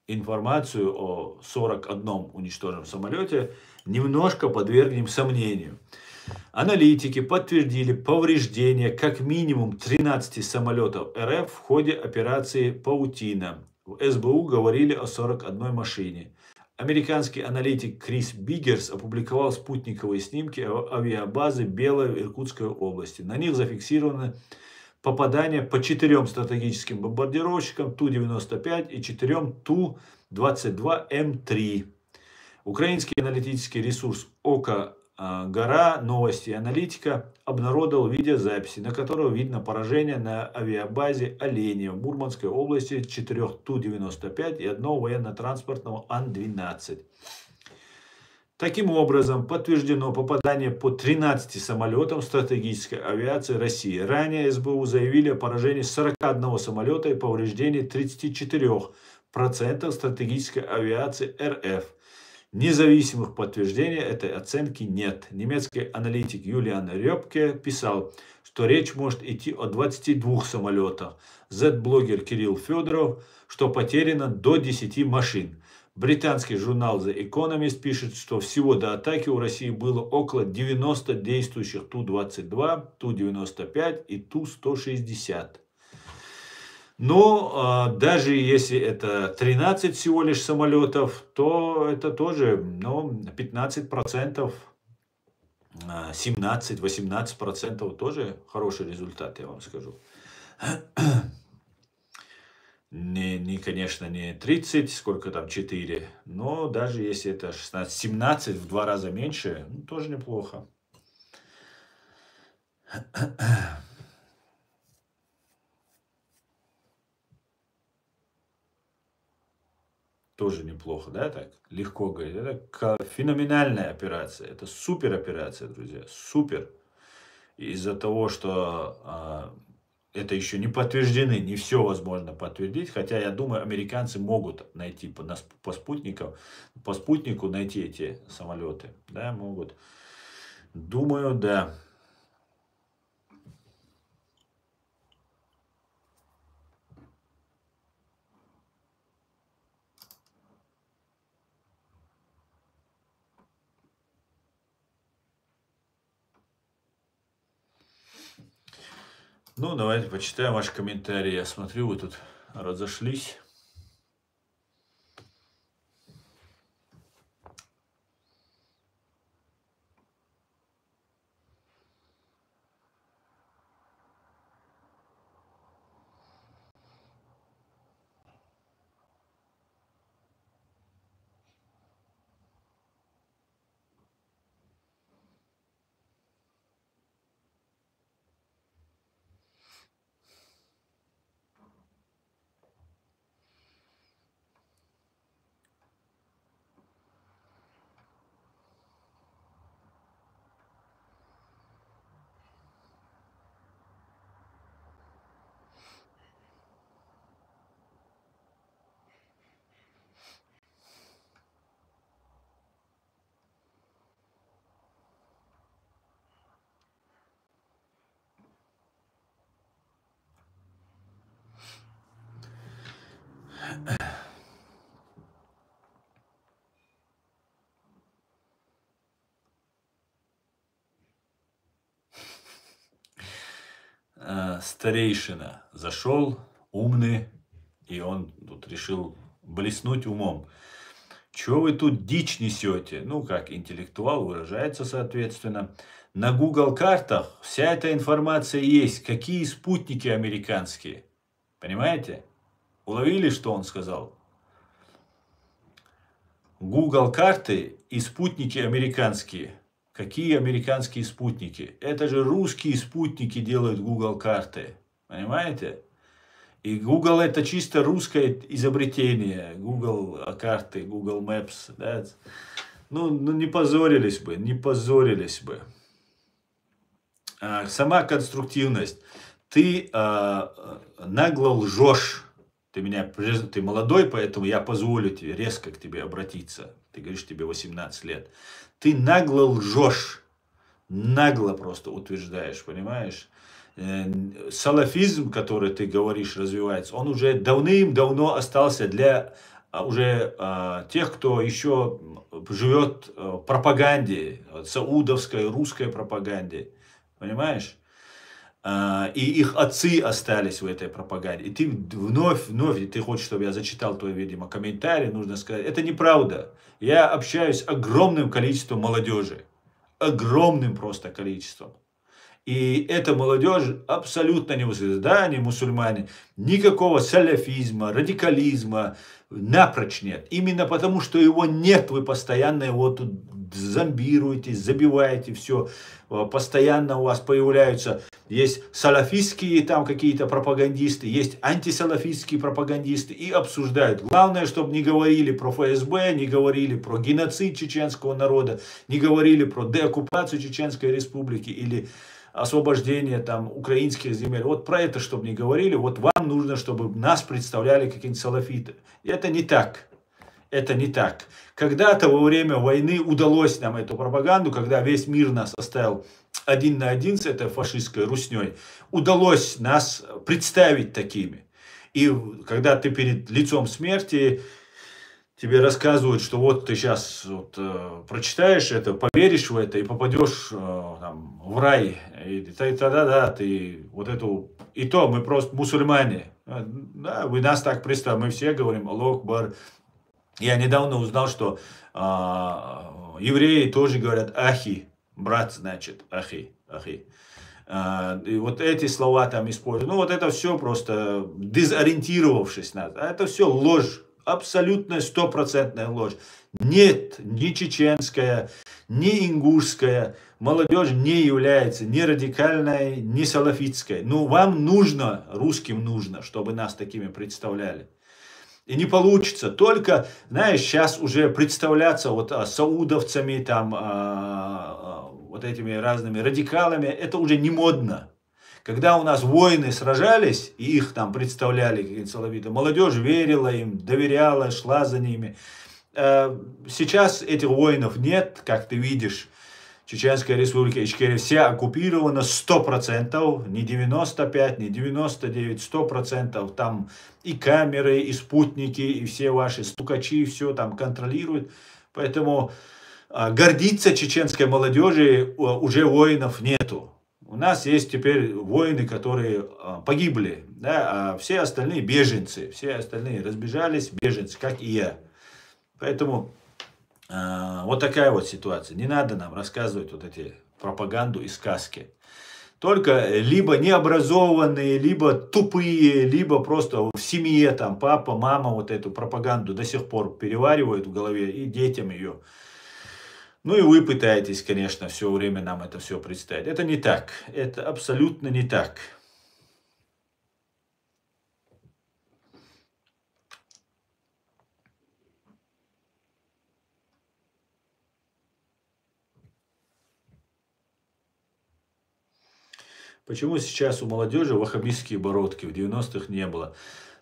информацию о 41 уничтоженном самолете немножко подвергнем сомнению. Аналитики подтвердили повреждения как минимум 13 самолетов РФ в ходе операции «Паутина». В СБУ говорили о 41 машине. Американский аналитик Крис Биггерс опубликовал спутниковые снимки авиабазы Белой в Иркутской области. На них зафиксированы попадания по 4 стратегическим бомбардировщикам Ту-95 и 4 Ту-22М3. Украинский аналитический ресурс Ока Гора, новости и аналитика обнародовал видеозаписи, на которых видно поражение на авиабазе Оленье в Мурманской области 4 Ту-95 и 1 военно-транспортного Ан-12. Таким образом, подтверждено попадание по 13 самолетам стратегической авиации России. Ранее СБУ заявили о поражении 41 самолета и повреждении 34% стратегической авиации РФ. Независимых подтверждений этой оценки нет. Немецкий аналитик Юлиан Рёпке писал, что речь может идти о 22 самолетах. Z-блогер Кирилл Федоров, что потеряно до 10 машин. Британский журнал The Economist пишет, что всего до атаки у России было около 90 действующих Ту-22, Ту-95 и Ту-160. Но даже если это 13 всего лишь самолетов, то это тоже 15%, 17-18% тоже хороший результат, я вам скажу. Конечно, не 30, сколько там, 4, но даже если это 16, 17, в 2 раза меньше, тоже неплохо. Тоже неплохо, да, так? Легко говорить. Это феноменальная операция. Это супер операция, друзья. Супер. Из-за того, что это еще не подтверждены, не все возможно подтвердить. Хотя, я думаю, американцы могут найти по спутнику найти эти самолеты. Да, могут. Думаю, да. Ну, давайте почитаем ваши комментарии. Я смотрю, вы тут разошлись. Старейшина зашел, умный, и он тут решил блеснуть умом. Чего вы тут дичь несете? Ну, как интеллектуал выражается, соответственно. На Google картах вся эта информация есть. Какие спутники американские? Понимаете? Уловили, что он сказал? Google карты и спутники американские. Какие американские спутники? Это же русские спутники делают Google карты. Понимаете? И Google это чисто русское изобретение. Google карты, Google Maps. Да? Ну, не позорились бы, не позорились бы. Сама конструктивность. Ты нагло лжешь. Ты молодой, поэтому я позволю тебе резко к тебе обратиться. Ты говоришь, тебе 18 лет. Ты нагло лжешь. Нагло просто утверждаешь, понимаешь? Салафизм, который ты говоришь, развивается, он уже давным-давно остался для уже тех, кто еще живет в пропаганде, саудовской, русской пропаганде. Понимаешь? и их отцы остались в этой пропаганде. И ты вновь, ты хочешь, чтобы я зачитал твой, видимо, комментарий, нужно сказать, это неправда. Я общаюсь с огромным количеством молодежи. Огромным просто количеством. И эта молодежь абсолютно не мусульмане, да, они мусульмане. Никакого салафизма, радикализма напрочь нет. Именно потому, что его нет, вы постоянно его тут зомбируете, забиваете, все. Постоянно у вас появляются, есть салафистские там какие-то пропагандисты, есть антисалафистские пропагандисты и обсуждают. Главное, чтобы не говорили про ФСБ, не говорили про геноцид чеченского народа, не говорили про деоккупацию Чеченской Республики или освобождение там украинских земель. Вот про это, чтобы не говорили, вот вам нужно, чтобы нас представляли какие-нибудь салафиты. И это не так. Это не так. Когда-то во время войны удалось нам эту пропаганду, когда весь мир нас оставил один на один с этой фашистской русней, удалось нас представить такими. И когда ты перед лицом смерти, тебе рассказывают, что вот ты сейчас вот, прочитаешь это, поверишь в это и попадешь там, в рай. И тогда, да, ты вот эту... И то мы просто мусульмане. Да, вы нас так представьте, мы все говорим Аллах Акбар. Я недавно узнал, что евреи тоже говорят ахи. Брат, значит, ахи. И вот эти слова там используют. Ну вот это все просто дезориентировавшись нас. А это все ложь. Абсолютная, стопроцентная ложь. Нет, ни чеченская, ни ингушская молодежь не является ни радикальной, ни салафитской. Ну, вам нужно, русским нужно, чтобы нас такими представляли. И не получится. Только, знаешь, сейчас уже представляться вот саудовцами, там, вот этими разными радикалами, это уже не модно. Когда у нас воины сражались, и их там представляли какие-то салафиты, молодежь верила им, доверяла, шла за ними. Сейчас этих воинов нет, как ты видишь. Чеченская республика Ичкерия вся оккупирована 100%, не 95, не 99, 100%. Там и камеры, и спутники, и все ваши стукачи, все там контролируют. Поэтому гордиться чеченской молодежи уже воинов нету. У нас есть теперь воины, которые погибли, да, а все остальные беженцы, все остальные разбежались, беженцы, как и я. Поэтому вот такая вот ситуация. Не надо нам рассказывать вот эти пропаганду и сказки. Только либо необразованные, либо тупые, либо просто в семье там папа, мама вот эту пропаганду до сих пор переваривают в голове и детям ее. Ну и вы пытаетесь, конечно, все время нам это все представить. Это не так. Это абсолютно не так. Почему сейчас у молодежи ваххабистские бородки? В 90-х не было.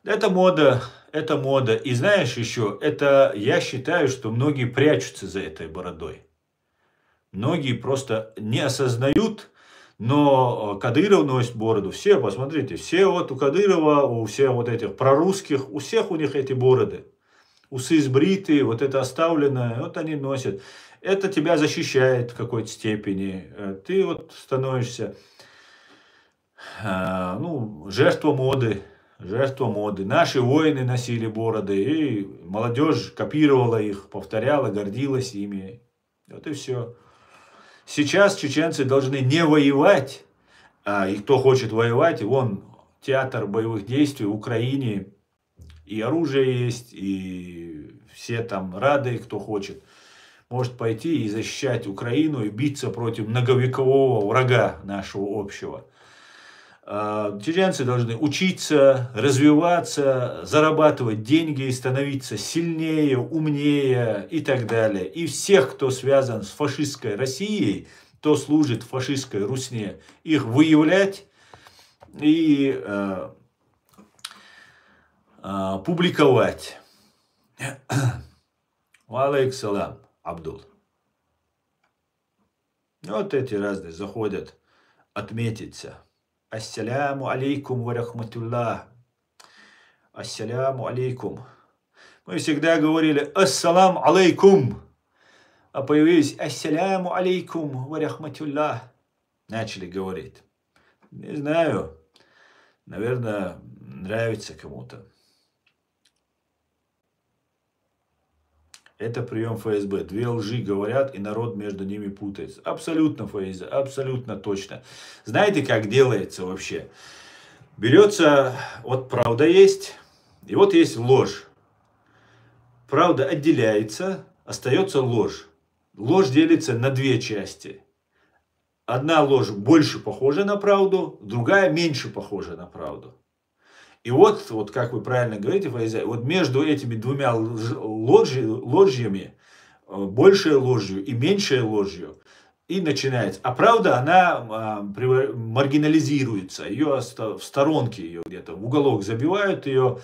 Это мода, это мода. И знаешь еще, это я считаю, что многие прячутся за этой бородой. Многие просто не осознают, но Кадыров носит бороду. Все, посмотрите, все вот у Кадырова, у всех вот этих прорусских, у всех у них эти бороды. Усы сбритые, вот это оставленное, вот они носят. Это тебя защищает в какой-то степени. Ты вот становишься, ну, жертва моды. Жертва моды. Наши воины носили бороды, и молодежь копировала их, повторяла, гордилась ими. Вот и все. Сейчас чеченцы должны не воевать, и кто хочет воевать, вон театр боевых действий в Украине, и оружие есть, и все там рады, кто хочет, может пойти и защищать Украину, и биться против многовекового врага нашего общего. Чеченцы должны учиться, развиваться, зарабатывать деньги, становиться сильнее, умнее и так далее. И всех, кто связан с фашистской Россией, кто служит фашистской Русне, их выявлять и публиковать. Валейкум салам, Абдул. Вот эти разные заходят отметиться. Ассаляму алейкум ва рахматуллах. Ассаляму алейкум. Мы всегда говорили ассалам алейкум. А появились ассаляму алейкум ва рахматуллах. Начали говорить. Не знаю. Наверное, нравится кому-то. Это прием ФСБ. Две лжи говорят, и народ между ними путается. Абсолютно, Фаиза, абсолютно точно. Знаете, как делается вообще? Берется, вот правда есть, и вот есть ложь. Правда отделяется, остается ложь. Ложь делится на две части. Одна ложь больше похожа на правду, другая меньше похожа на правду. И вот как вы правильно говорите, Фаиза, вот между этими двумя ложьями, большей ложью и меньшей ложью, и начинается. А правда, она маргинализируется, ее в сторонке, ее где-то в уголок забивают ее,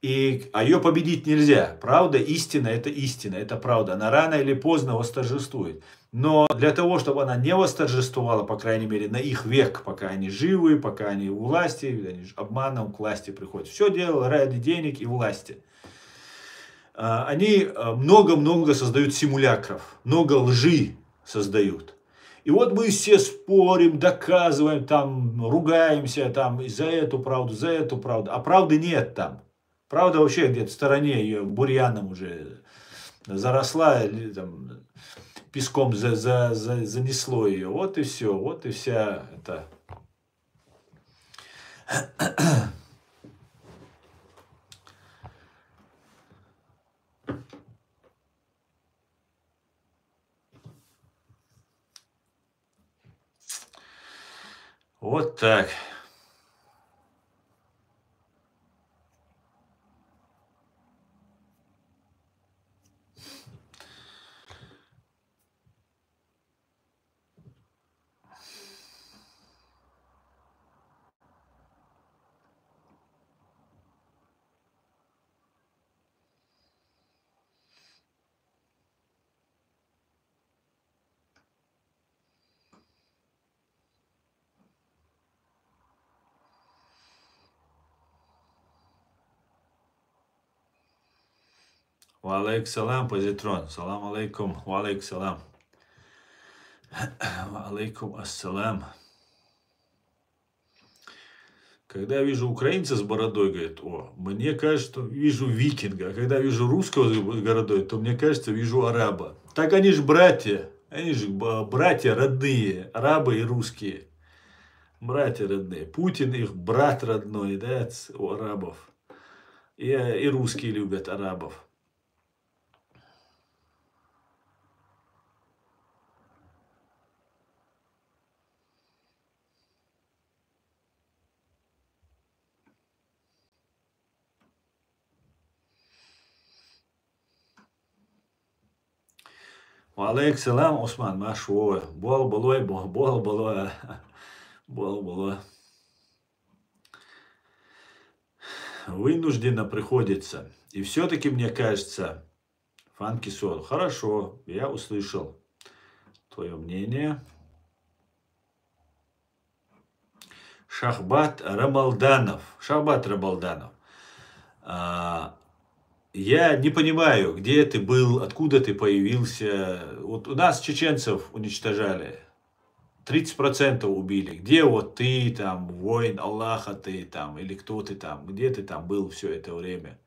а ее победить нельзя. Правда, истина, это правда. Она рано или поздно восторжествует. Но для того, чтобы она не восторжествовала, по крайней мере, на их век, пока они живы, пока они у власти, они обманом к власти приходят. Все дело ради денег и власти. Они много-много создают симулякров, много лжи создают. И вот мы все спорим, доказываем, там, ругаемся там, за эту правду, а правды нет там. Правда вообще где-то в стороне, ее бурьяном уже заросла, или там песком занесло ее. Вот и все, вот и вся это. Вот так. Валейкум салам, позитрон. Салам алейкум. Валейкум салам. Валейкум ассалам. Когда я вижу украинца с бородой, говорит, мне кажется, что вижу викинга. А когда вижу русского с бородой, то мне кажется, вижу араба. Так они же братья. Они же братья родные. Арабы и русские. Братья родные. Путин их брат родной, да, у арабов. И русские любят арабов. Валейкум салам, Осман, Машо. Было. Вынужденно приходится. И все-таки, мне кажется, Фанки Сол, хорошо, я услышал твое мнение. Шахбат Рабалданов. Я не понимаю, где ты был, откуда ты появился. Вот у нас чеченцев уничтожали. 30% убили. Где вот ты там, воин Аллаха ты там, или кто ты там, где ты там был все это время?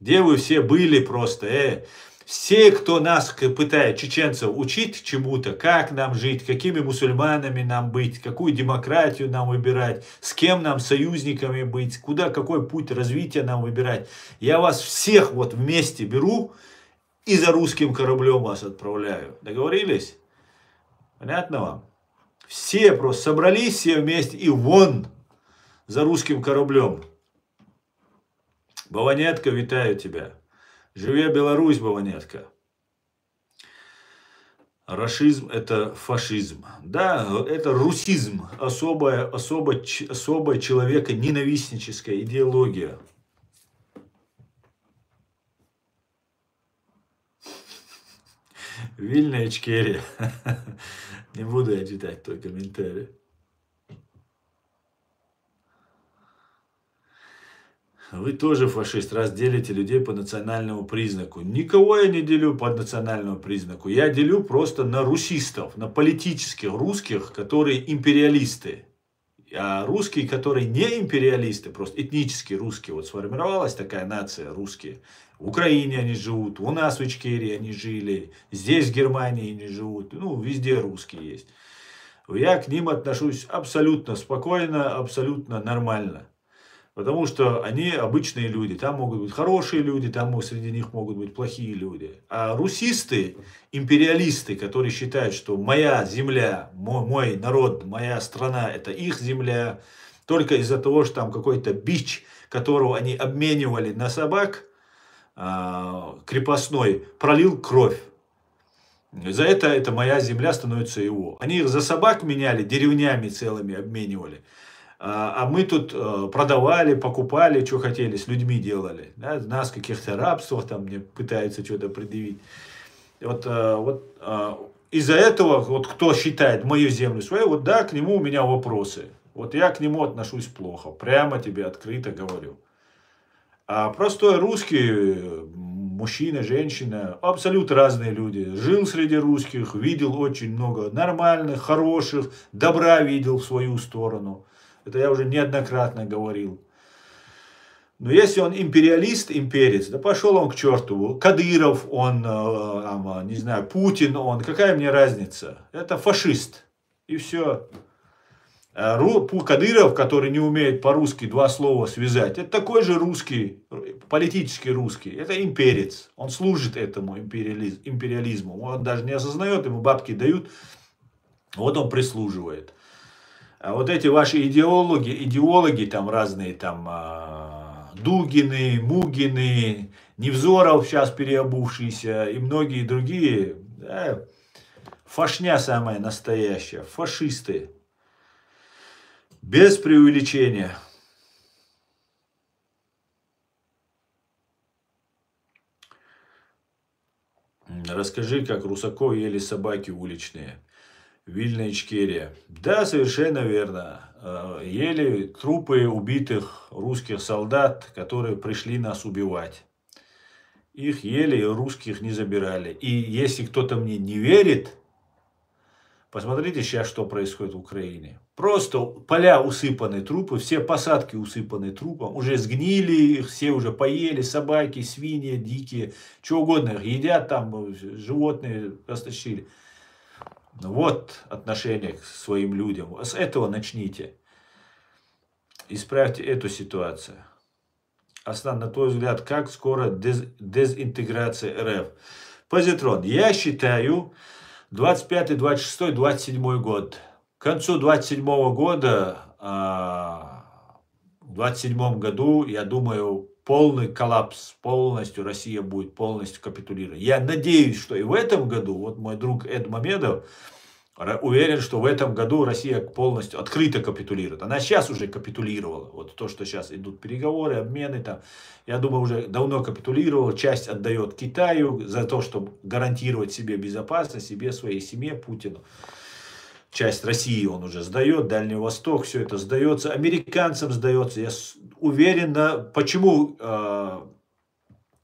Где вы все были просто? Все, кто нас пытает, чеченцев, учить чему-то, как нам жить, какими мусульманами нам быть, какую демократию нам выбирать, с кем нам союзниками быть, какой путь развития нам выбирать. Я вас всех вот вместе беру и за русским кораблем вас отправляю. Договорились? Понятно вам? Все просто собрались все вместе и вон за русским кораблем. Баванетка, витаю тебя. Живе Беларусь, Баванетка. Рашизм – это фашизм. Да, это русизм. Особая человеконенавистническая идеология. Вильная Ичкерия. Не буду я читать твой комментарий. Вы тоже фашист, раз делите людей по национальному признаку. Никого я не делю по национальному признаку. Я делю просто на русистов, на политических русских, которые империалисты. А русские, которые не империалисты, просто этнически русские, вот сформировалась такая нация русские. В Украине они живут, у нас в Ичкерии они жили, здесь в Германии они живут, ну, везде русские есть. Я к ним отношусь абсолютно спокойно, абсолютно нормально. Потому что они обычные люди. Там могут быть хорошие люди, там среди них могут быть плохие люди. А русисты, империалисты, которые считают, что моя земля, мой народ, моя страна, это их земля, только из-за того, что там какой-то бич, которого они обменивали на собак, крепостной, пролил кровь. За это моя земля становится его. Они их за собак меняли, деревнями целыми обменивали. А мы тут продавали, покупали, что хотели, с людьми делали. Да? Нас в каких-то рабствах там мне пытаются что-то предъявить. Вот из-за этого, вот кто считает мою землю своей, вот да, к нему у меня вопросы. Вот я к нему отношусь плохо. Прямо тебе открыто говорю. А простой русский, мужчина, женщина, абсолютно разные люди. Жил среди русских, видел очень много нормальных, хороших, добра видел в свою сторону. Это я уже неоднократно говорил. Но если он империалист, имперец, да пошел он к черту. Кадыров он, не знаю, Путин он, какая мне разница? Это фашист. И все. Кадыров, который не умеет по-русски два слова связать, это такой же русский, политический русский. Это имперец. Он служит этому империализму. Он даже не осознает, ему бабки дают, вот он прислуживает. А вот эти ваши идеологи там разные, там Дугины, Мугины, Невзоров сейчас переобувшийся и многие другие, да, фашня самая настоящая, фашисты. Без преувеличения. Расскажи, как Русаков ели собаки уличные. Вильна, Ичкерия. Да, совершенно верно. Ели трупы убитых русских солдат, которые пришли нас убивать. Их ели, и русских не забирали. И если кто-то мне не верит, посмотрите сейчас, что происходит в Украине. Просто поля усыпаны трупы, все посадки усыпаны трупом. Уже сгнили, их все уже поели, собаки, свиньи, дикие, что угодно. Их едят там, животные растащили. Вот отношение к своим людям. С этого начните. Исправьте эту ситуацию. Аслан, на твой взгляд, как скоро дезинтеграция РФ? Позитрон, я считаю 25, 26, 27 год. К концу 27 года, в 27 году, я думаю, полный коллапс, полностью Россия будет полностью капитулировать. Я надеюсь, что и в этом году, вот мой друг Эд Мамедов уверен, что в этом году Россия полностью открыто капитулирует. Она сейчас уже капитулировала. Вот то, что сейчас идут переговоры, обмены, там, я думаю, уже давно капитулировала. Часть отдает Китаю за то, чтобы гарантировать себе безопасность, себе, своей семье, Путину. Часть России он уже сдает, Дальний Восток, все это сдается. Американцам сдается. Я уверен, почему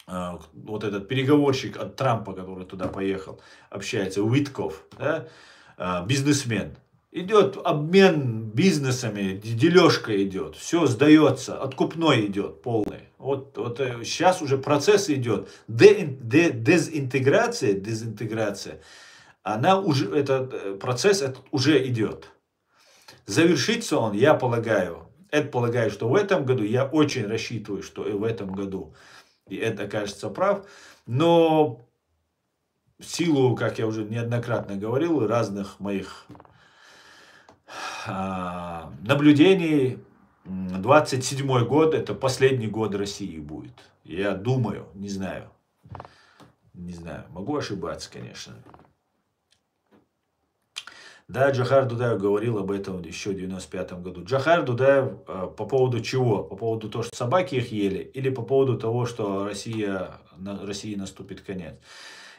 вот этот переговорщик от Трампа, который туда поехал, общается, Уитков, да, бизнесмен. Идет обмен бизнесами, дележка идет, все сдается, откупной идет полный. Вот сейчас уже процесс идет. Дезинтеграция, она уже, этот процесс этот уже идет. Завершится он, я полагаю, что в этом году, я очень рассчитываю, что и в этом году, и это кажется прав, но в силу, как я уже неоднократно говорил, разных моих наблюдений, 27 год это последний год России будет. Я думаю, не знаю, могу ошибаться, конечно. Да, Джохар Дудаев говорил об этом еще в 95 году. Джохар Дудаев по поводу чего? По поводу того, что собаки их ели, или по поводу того, что России наступит конец?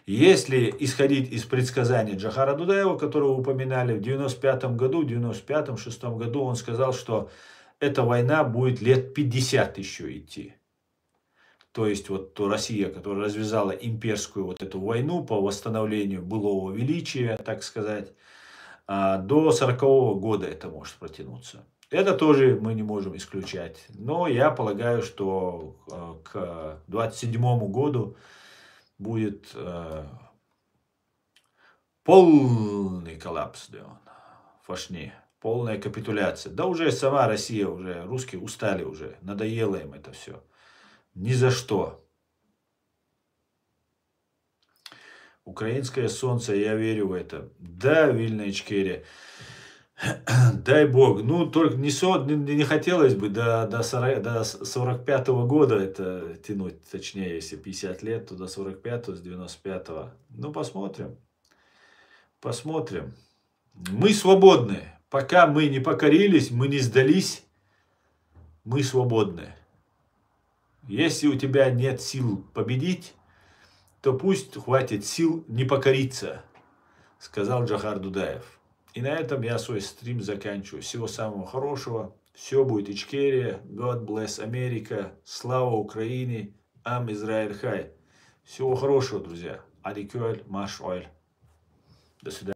Если исходить из предсказаний Джохара Дудаева, которого упоминали, в 95 году, в 95-6 году он сказал, что эта война будет лет 50 еще идти. То есть вот Россия, которая развязала имперскую вот эту войну по восстановлению былого величия, так сказать, до 40-го года это может протянуться. Это тоже мы не можем исключать. Но я полагаю, что к 27 году будет полный коллапс, да, фашни, полная капитуляция. Да уже сама Россия, уже русские устали уже, надоело им это все. Ни за что. Украинское солнце, я верю в это. Да, Вильна Ичкерия. Дай бог. Ну, только не хотелось бы до 45-го года это тянуть. Точнее, если 50 лет, то до 45-го, с 95-го. Ну, посмотрим. Посмотрим. Мы свободны. Пока мы не покорились, мы не сдались, мы свободны. Если у тебя нет сил победить, то пусть хватит сил не покориться, сказал Джохар Дудаев. И на этом я свой стрим заканчиваю. Всего самого хорошего. Все будет Ичкерия. God bless Америка. Слава Украине. Ам Израиль Хай. Всего хорошего, друзья. Адикёль, маш ойль. До свидания.